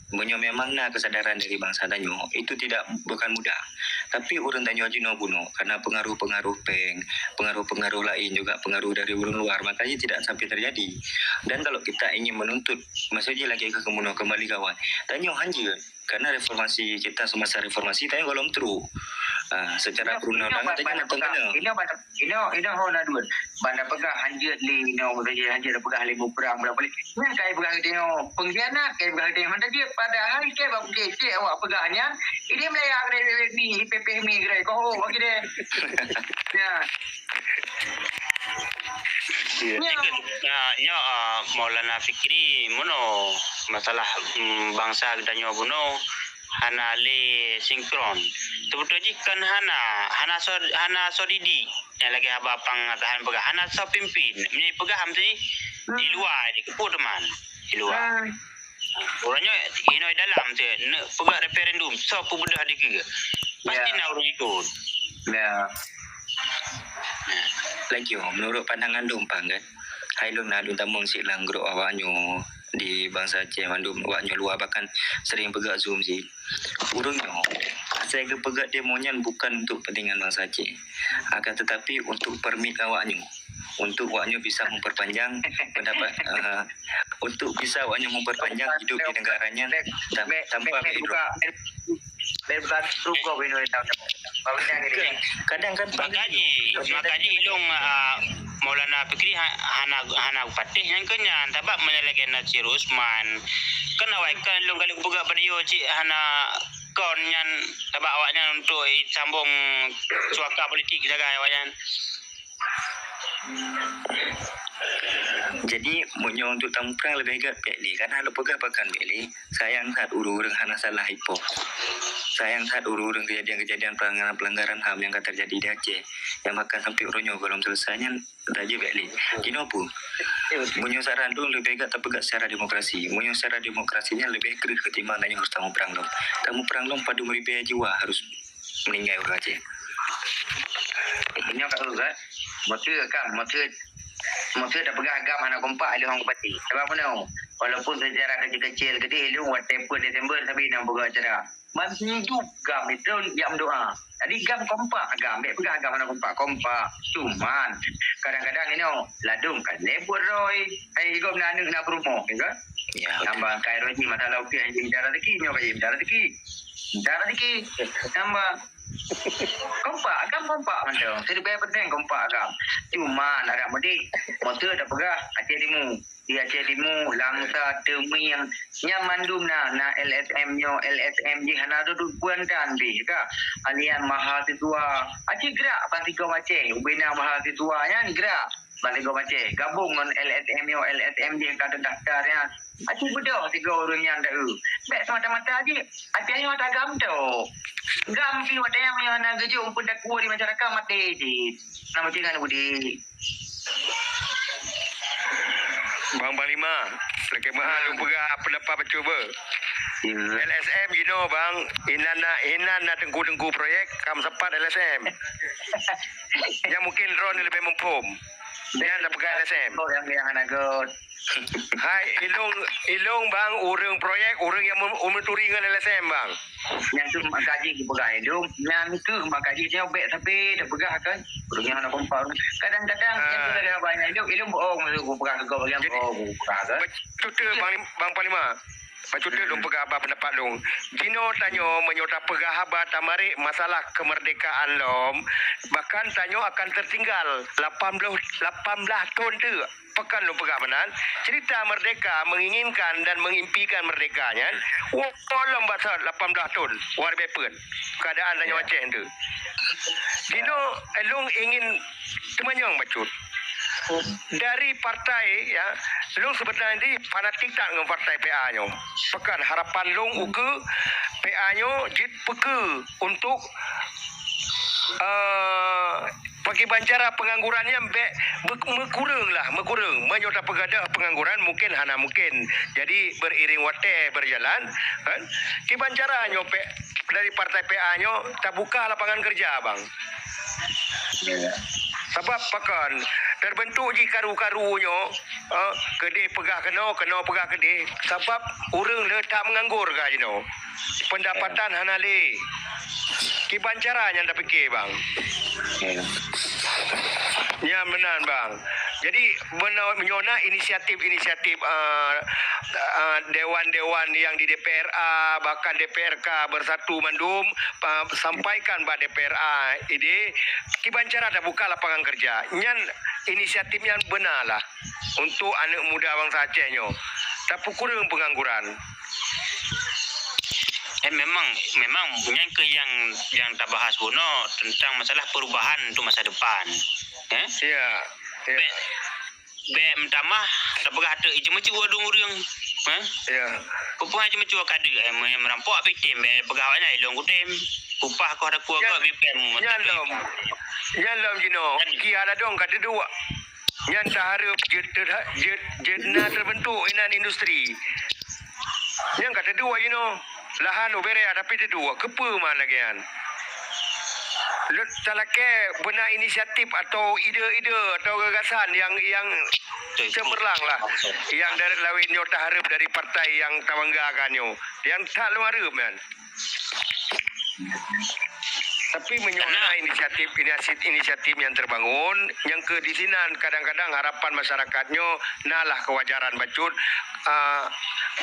Bunyo memang na kesadaran dari bangsa Tanyo itu tidak bukan mudah. Tapi orang Tanyo jino bunuh karena pengaruh-pengaruh pengaruh-pengaruh lain juga pengaruh dari orang luar makanya tidak sampai terjadi. Dan kalau kita ingin menuntut maksudnya lagi ke kemuno kembali kawan. Tanyo hanjir karena reformasi kita semasa reformasi Tanyo golong terus. Secara perundang-undangan Tanyo nak kena. Ini hona dua. Banda pegah hanjir li no bekerja hanjir pegah li berperang berapa kali. Ni kai pegah dia pengkhianat kai pegah dia mana dia padahal kai bab kecil awak pegahnya ini melayak ni IPP mi gerai kau bagi dia. Ya. Ya, Maulana Fikri mono masalah bangsa Danyo buno hana le sinkron. Sebetulnya kan hana sodidi yang lagi haba pangatahan pegah hana so pimpin. Menjadi pegaham tadi di luar di keput teman di luar. Orangnya inoi dalam tu pegah referendum so pebedah di ke. Pasti nak orang ikut. Ya. Lagi menurut pandangan dompang kan. Hailun na dun tamong silang grup awaknyo di bangsa Aceh mandum awaknyo luar bahkan sering pegak Zoom sih. Urungnya saya pegak demonnya bukan untuk kepentingan bangsa Aceh. Akan tetapi untuk permit awaknyo. Untuk awaknyo bisa memperpanjang pendapat untuk bisa awaknyo memperpanjang hidup di negaranya tanpa berhidrop. Lepas ruko bino tahu. Kadang kan makanya ilung Maulana Fikri hana patih yang kenya tabak menyalakan Nasir Usman kan awak kan ilung kali buka video cik hana kon yang tabak awaknya untuk sambung suaka politik jaga awaknya. Jadi munyo untuk tampang lebih agak beli kan halu pegah pakan beli sayang saat urung hana salah hipo sayang saat urung kejadian-kejadian pelanggaran HAM yang terjadi di Aceh yang bahkan sampai uronyo belum selesainya raja beli kino pun munyo saran dulu lebih agak terpegat secara demokrasi munyo secara demokrasinya lebih keris ketimbang tanya harus tamu perang lom padu meribaya jiwa harus meninggal orang Aceh ini kat tu kan Maksud dah pegang agam anak kompak ada orang parti. Sebab mana? Walaupun sejarah kecil-kecil gede lu whatever Desember tapi nak buka acara. Mandu gam itu yang doa. Jadi gam kompak agam, pegang agam anak kompak. Cuman kadang-kadang ini ladung kan lebur roy. Igom nak nak promo, kan? ya Tambah kai roy masalah okey anjing cara rezeki nyo kai cara rezeki. Tambah kompak macam saya bayar penting kompak agam cuma ada mudik motor dah pegah Aceh Timu langsa demi yang mandum na LSM je hana duduk puan dan di ka alian mahasiswa Aceh gerak Bantigo Aceh ubina mahasiswa yang gerak Bantigo Aceh gabung dengan LSM je yang ada daftarnya Aceh bedah 3 orang yang dah baik semata-mata aje Aceh yang mata agam tu gam pi wata yang na gejung pun dak kuat di masyarakat mati je nama tinggal budi Bang Panglima, lagi mahal pegah pendapat mencuba. LSM bang, inan nak tengku proyek kam sepat LSM. Yang mungkin Ron lebih mempum. Dia nak pegang LSM. Yang anak god. Hai ilung bang urang proyek urang yang umuturi dengan LSM bang. Yang tu makaji di pegang hidup. Yang tu makaji dia baik tapi dah pegah kan. Urang yang anak kompak. Kadang-kadang yang tu ada banyak hidup bohong tu pegang kau bagian bohong pegang kan. Betul Bang Panglima. Pacu tu dong pegah pendapat dong. Jino tanyo menyota pegah haba tamarik masalah kemerdekaan lom. Bahkan tanyo akan tertinggal 18 tahun tu. Pekan lu pegah benan. Cerita merdeka menginginkan dan mengimpikan merdekanya. Kolom bahasa 18 tahun. War bepun. Keadaan tanyo Aceh tu. Jino elong ingin temanyong bacut. Dari partai ya, long sebenarnya ini fanatik tak dengan partai PA nyo. Pekan harapan long uke PA nyo jit peke untuk bagi bancara penganggurannya mekurang menyota pegadah pengangguran mungkin hana mungkin. Jadi beriring wate berjalan kan. Ki bancara nyo dari partai PA nyo tak buka lapangan kerja bang. Sebab pakan terbentuk ji karu-karunyo kedai pegah kena pegah kedai sebab urang le tak menganggur ka jino. Pendapatan hanale. Ki bancaranya ndak fikir bang. Ya benar bang. Jadi menyona inisiatif dewan-dewan yang di DPRA bahkan DPRK bersatu mandum sampaikan pada DPRA ide kibancara ada buka lapangan kerja. Nyan inisiatifnya benar lah untuk anak muda bangsa Aceh nyo. Tapi kurang pengangguran. Memang yang ke yang tak bahas Bono tentang masalah perubahan untuk masa depan. Ya. Be mentamah tak pegah ada ije-ije wadung urang. Ya. Kupang ije-ije kada merampok PTM be pegawainya ilong kutem. Upah kau ada kuah kau BPM. Nyalom jino. Ki ada dong kata dua. Nyan tak harap jetna terbentuk inan industri. Yang kata dua jino. Lahan berea tapi itu dua kepa mana gian. Talake benar inisiatif atau ide-ide atau gagasan yang cemerlang lah. Yang dari lawin nyo tak harap dari partai yang tawanggakan nyo. Yang tak lu harap kan. Tapi menyona inisiatif yang terbangun yang kedisinan kadang-kadang harapan masyarakatnya nalah kewajaran bacut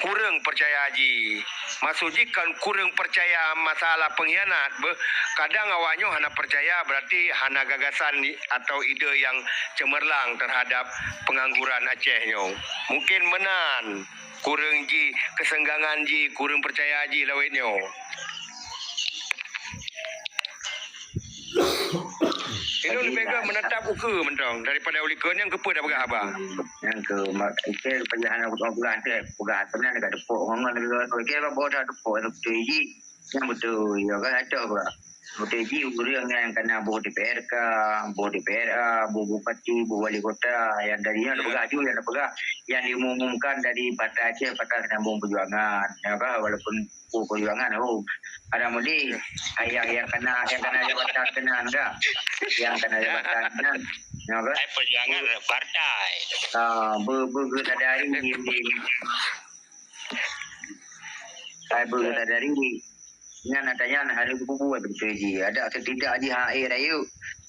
kurang percaya haji. Maksudnya kan kurang percaya masalah pengkhianat. Kadang awaknya hana percaya berarti hana gagasan atau ide yang cemerlang terhadap pengangguran Aceh nyo. Mungkin menan kurang ji kesenggangan ji kurang percaya haji lawit nyo. Ini lebih ke menetap uke mentong daripada ulikan yang kepa dah pegah abah. Yang ke itu perjalanan bukan pegah sebenarnya dekat depok ngomong dekat okey apa bodoh depok itu ji yang betul ya kan ada apa. Betul ji urang yang kena boh DPRK, boh DPRA, boh bupati, boh wali kota yang darinya ada pegah juga yang ada pegah yang diumumkan dari Partai Aceh Partai Sambung Perjuangan ya kan walaupun perjuangan ada mudi yang kena jabatan kena enggak yang kena jabatan ya kan Perjuangan partai. Bersadari bersadari dengan adanya hari buat betul ji ada atau tidak di air ayu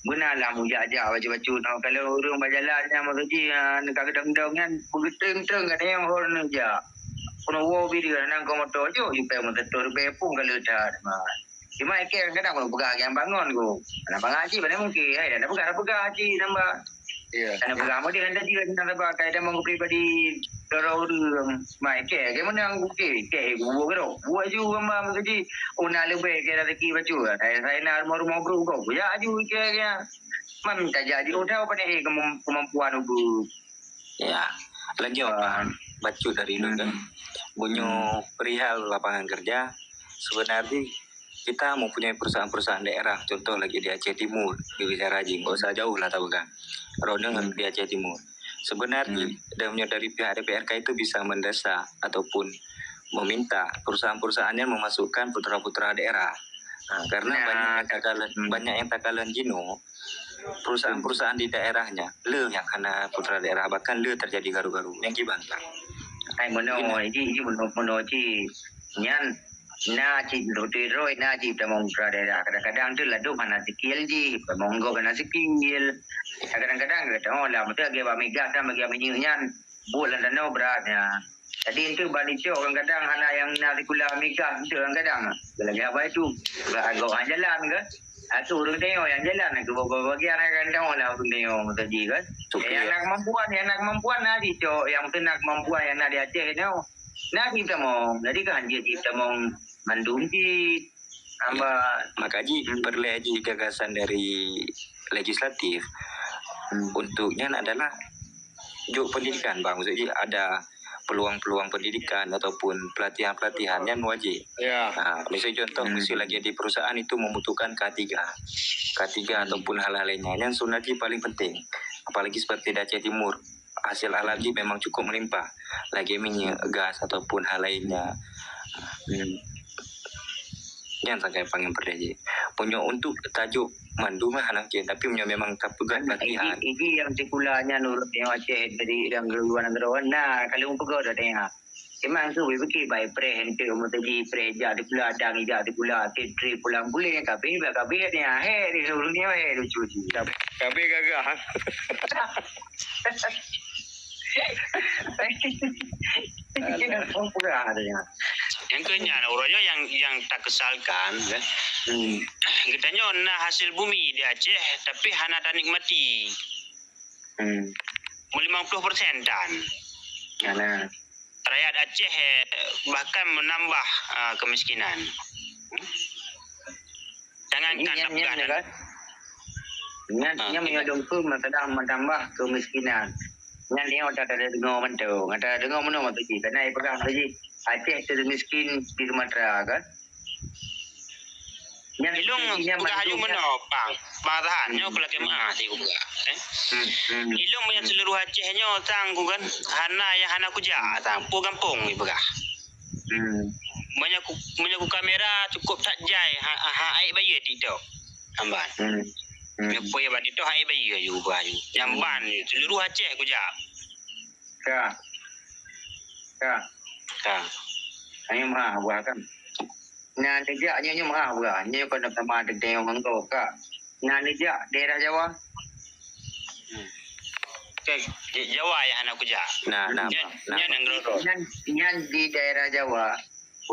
benarlah mujajah baca-baca kalau orang berjalannya maksud ji negara gedang-gedang kan bergeteng-geteng katanya yang orang aja kuna wo video nang komoto jo ipe mo tetur be pun kalau dah cuma kadang kalau pegah yang bangun go ana pangaji bane mungkin ai ada pegah haji nambah ya ana pegah mo dia hendak juga nang ba kai dah mong pribadi dorong mai ke mana ke wo gero wo ju ma mesti una lebih ke rezeki baju saya nak rumah bro go ya aju ke ya mam minta jadi udah apa nih kemampuan ubu Ya, lagi apa? Bacu dari dulu kan. Bunyo perihal lapangan kerja. Sebenarnya kita mempunyai perusahaan-perusahaan daerah. Contoh lagi di Aceh Timur, di Wisaraji. Nggak usah jauh lah tahu kan. Rodeng di Aceh Timur. Sebenarnya dari pihak DPRK itu bisa mendesak ataupun meminta perusahaan-perusahaannya memasukkan putra-putra daerah. Nah, karena banyak yang takalan jino. Perusahaan-perusahaan di daerahnya le yang kena putra daerah bahkan le terjadi garu-garu yang dibantah. Ai mono ji ji nyan na ji roi na ji tamong putra daerah kadang-kadang tu ladu mana sikil ji monggo kena sikil kadang-kadang kata oh lah betul ge ba mega sama ge nyan bulan dan beratnya Jadi itu balik kadang-kadang anak yang nak sekolah Amerika itu kadang-kadang. Lagi apa itu? Agak orang jalan ke? Itu orang tengok yang jalan. Itu bagi anak kadang lah orang tengok tadi kan. Yang nak kemampuan nanti cok. Yang tu nak kemampuan yang nak di Aceh tu. Nak kita mau. Jadi kan kita mau mandum di Maka Haji perlu Haji gagasan dari legislatif untuknya adalah juk pendidikan bang. Maksudnya ada peluang-peluang pendidikan ataupun pelatihan-pelatihan yang wajib. Ya. Misalnya contoh, mesti lagi di perusahaan itu membutuhkan K3 ataupun hal-hal lainnya yang sebenarnya paling penting. Apalagi seperti di Aceh Timur, hasil alamnya memang cukup melimpah. Lagi minyak, gas ataupun hal lainnya. Jangan sampai panggil perdaji. Punya untuk tajuk mandu mah anak je, tapi punya memang tak pegang pelatihan. Ini yang sekolahnya nurut yang Aceh dari yang luar negara. Nah, kalau pegawai dah tengok. Memang tu begitu baik preh itu mesti preh jadi pula dang jadi pula tri pulang boleh tapi ni di seluruh ni lucu. Tapi gagah. Yang kenyang orangnya yang tak kesalkan kan. Kita nyona hasil bumi di Aceh tapi hana tak nikmati. 50% dan. Karena Rakyat Aceh bahkan menambah kemiskinan. Jangankan Afghanistan. Nya menyodong tu sedang menambah kemiskinan. Yang dia ada dengar mentu, ada dengar mana tu ji. Karena pegang tu ji. Aceh termiskin di Sumatera kan. Ilung bukan hanya menopang, malahannya kalau kemah sih buka. Ilung punya seluruh Acehnya tanggu kan, hana kuja, tanggu kampung ni buka. Banyak kamera cukup tak jai, air bayi tidak, amban. Punya badi tu air bayi juga, jamban seluruh Aceh kuja. Hanya mah buat kan. Nah, dejaknya mah buat. Nya kau nak sama ada yang mangkau kak. Nah, dejak daerah Jawa. Jawa ya anak kuja. Nah. Yang di daerah Jawa,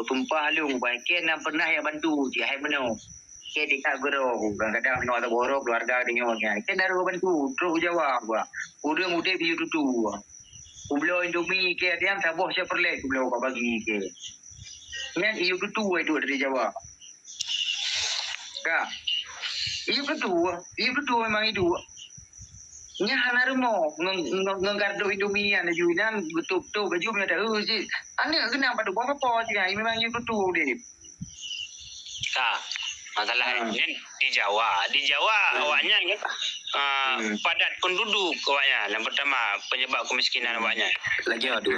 tumpah lung baik nak pernah yang bantu dia hai meno. Ke di kagro, kadang-kadang no ada boro keluarga dengan orang. Ke daru bantu terus Jawa gua. Udah muda biu tutu. Ublo Indomie ke dia saboh saya perlek ublo kau bagi ke. Yang iu tutu itu dari Jawa. Kak. Iu tutu memang itu. Nya hana remo ngardo Indomie ana juinan betul-betul baju punya dah sih. Ane kenapa tu apa sih memang iu tutu deh. Masalah ini di Jawa awaknya kan padat penduduk awaknya. Yang pertama penyebab kemiskinan awaknya. Lagi aduh,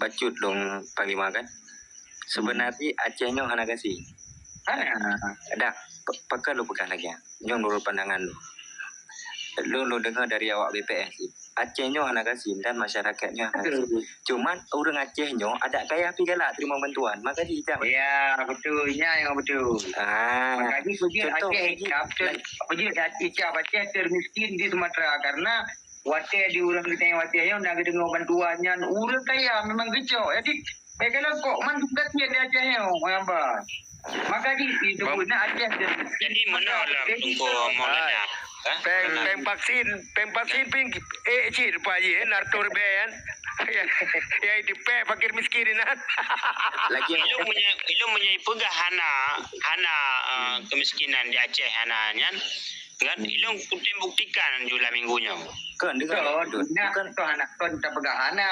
bacut dong Panglima kan. Sebenarnya Acehnya hana kasih. Ada pakai lu pegang lagi. Nyong menurut pandangan lu. Lu dengar dari awak BPS sih. Acehnya hana kasih dan masyarakatnya hana kasih. Cuman orang Acehnya ada kaya api galak terima bantuan. Maka dia ya betul, yang betul. Makanya puji Aceh termiskin di Sumatera karena Aceh di orang kita yang Acehnya nak dengar bantuannya. Orang kaya memang kecil. Jadi kalau kok mandukat dia di Acehnya, apa? Maka itu guna Aceh. Jadi mana lah tunggu maulana. Pem vaksin ping cik lupa je nartor bayan. Ya itu pe fakir miskinan. lagi Ilung punya pegah hana kemiskinan di Aceh hananya. Kan ilung kutem buktikan jula minggunya. kan dengar. Bukan tu anak kon tak pegahana,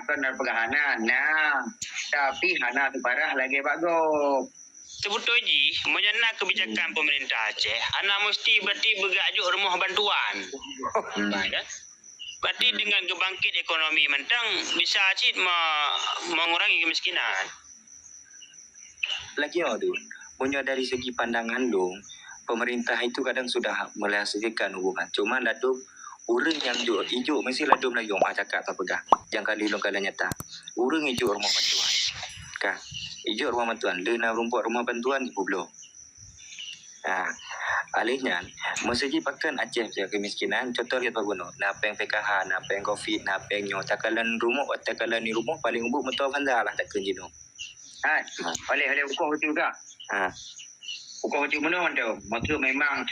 kon nak pegahana. Nah, tapi hana tu parah lagi bagus. Sebetul ji, menyenang kebijakan pemerintah Aceh, anak mesti berarti bergajuk rumah bantuan. Kan? Berarti dengan kebangkit ekonomi mentang bisa Aceh mengurangi kemiskinan. Lagi aduh, punya dari segi pandangan dong, pemerintah itu kadang sudah melaksanakan hubungan. Cuma ladum orang yang hijau mesti ladum lagi cakap tak pegah. Jangan kali long kala nyata. Orang hijau rumah bantuan. Kan? Hijau rumah bantuan. Lena rumput rumah bantuan ibu belum. Alihnya, mesegi pakan Aceh je kemiskinan. Contoh lihat Pak Gubernur. Napeng PKH, napeng COVID, napeng nyo. Takalan rumah, takalan ni rumah paling ubuk mentau bandar lah tak kenji no. Oleh buku hati juga. Buku hati mana tu? Maksud memang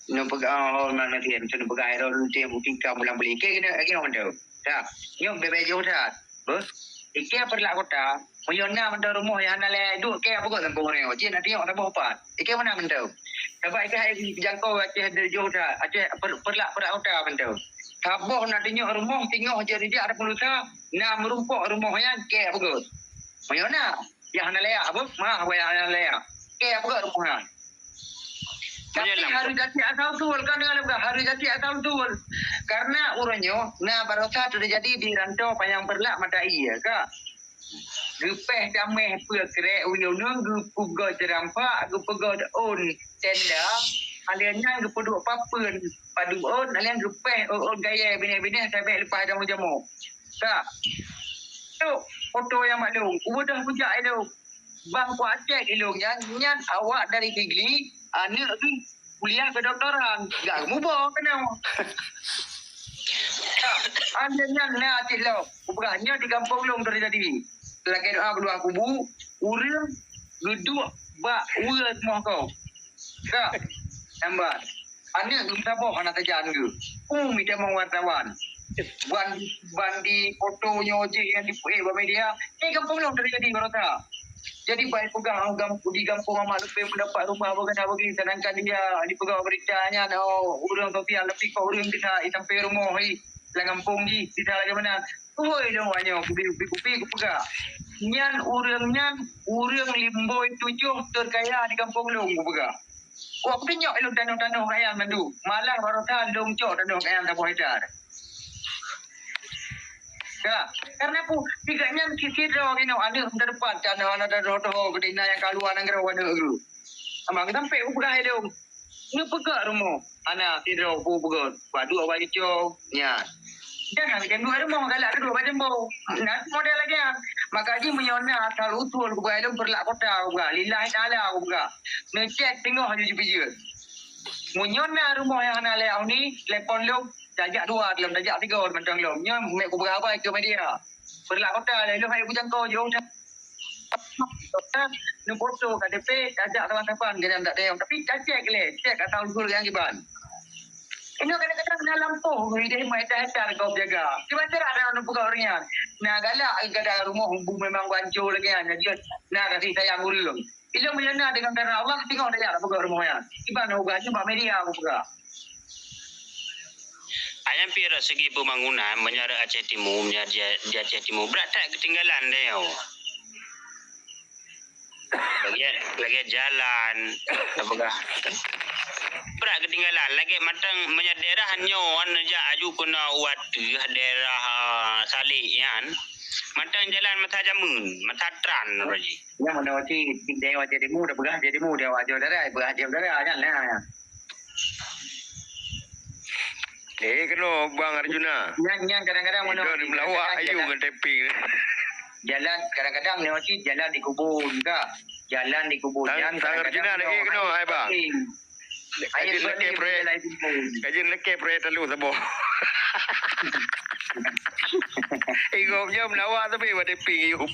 nak pegang mana dia macam nak pegang air lu dia mungkin kau bulan beli ke kena mana tu? Tak. Nyok bebek jauh tak. Bos. Ikan perlak kota. Mayona mentau rumah yang nak le duk ke apa kau tempoh ni. Cik nak tengok tak apa. Ikan mana mentau? Sebab ikan hai jangkau Aceh dari jauh dah. Aceh perlak kota mentau. Taboh nak tengok rumah tengok je dia ada peluta. Nak merumpuk rumah yang ke apa kau? Mayona yang nak layak apa? Mah yang nak layak. Ke apa kau rumah? Tapi harus jadi asal tuul kan dengan lembaga harus jadi asal tuul karena orangnya nah barosa sudah jadi di rantau panjang berlak mata iya kak gepeh dameh pekre uyunung gupugo jerampak gupugo on tenda aliannya gupudu papen padu on alian gepeh on gaya bini-bini sampai lepas jamu-jamu kak tu foto yang maklum udah pujak itu bang kuat cek ilung nyan awak dari Kigli anak tu kuliah kedokteran gak mubah kena anaknya nak cik lo ubahnya di kampung long terjadi lagi doa berdoa kubu urang geduk bak urat moh kau tak tambah anak tu tabah anak tajan ke minta mau wartawan bandi fotonya je yang di media kampung long terjadi berota. Jadi baik pegang di kampung amat lebih mendapat rumah apa begini sedangkan dia dipegang beritanya urang sosial lebih kau urang kita sampai rumah dalam kampung di lagi mana oi dong hanya kupi pegang nyan urang limboi 7 terkaya di kampung long pegang aku tengok elok tanah kaya mandu malah baru tandung cok tanah kaya tak boleh dar. Karena aku tiganya kikir orang ini ada terdepan karena ada rodo bedina yang keluar negara ada tu. Amang sampai ubah itu. Ni pegak rumah. Anak tidur pegak. Badu awak hijau. Ya. Jangan kan dua rumah galak kedua macam bau. Nak model lagi. Maka dia menyona asal utul ubah itu berlak kota ubah. Lillahi taala ubah. Ngecek tengok haju biji. Menyona rumah yang anak leau ni lepon lu dajak 2 dalam dajak 3 macam lu nya mek ku berapa ke media berlak kota lu hai ku jangkau jauh nu foto KTP dajak kawan-kawan dia tak ada tapi cek le cek atau guru yang giban ini kadang-kadang kena lampu dia mai dah kau jaga cuma cara ada nu buka orangnya nah galak ada rumah humbu memang hancur lagi dia nah kasih sayang ulung Ilo menyana dengan karena Allah tengok dia nak buka rumahnya gimana ubahnya mbak media aku buka. Ayam pira segi pembangunan menyara Aceh Timur, di Aceh Timur berat tak ketinggalan dia. Lagi jalan, apakah berat ketinggalan. Lagi matang menyara daerah hanya anja aju kena watu daerah Salian. Matang jalan mata jamun, mata tran lagi. Yang mana wati daerah Aceh Timur dah begah Aceh Timur dah wajah daerah begah Aceh daerah kan lah. Kena Bang Arjuna. Yang kadang-kadang mana di melawak ayu dengan tapping. Jalan kadang-kadang ni wati jalan di kubur juga. Jalan di kubur. Bang Arjuna lagi kena ai ba. Kajian lekeh proyek. Kajian lekeh proyek telu sabo. Igopnya melawak tapi buat tapping iup.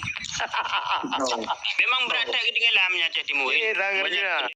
Memang berat tak ketinggalan Aceh Timur. Bang Arjuna.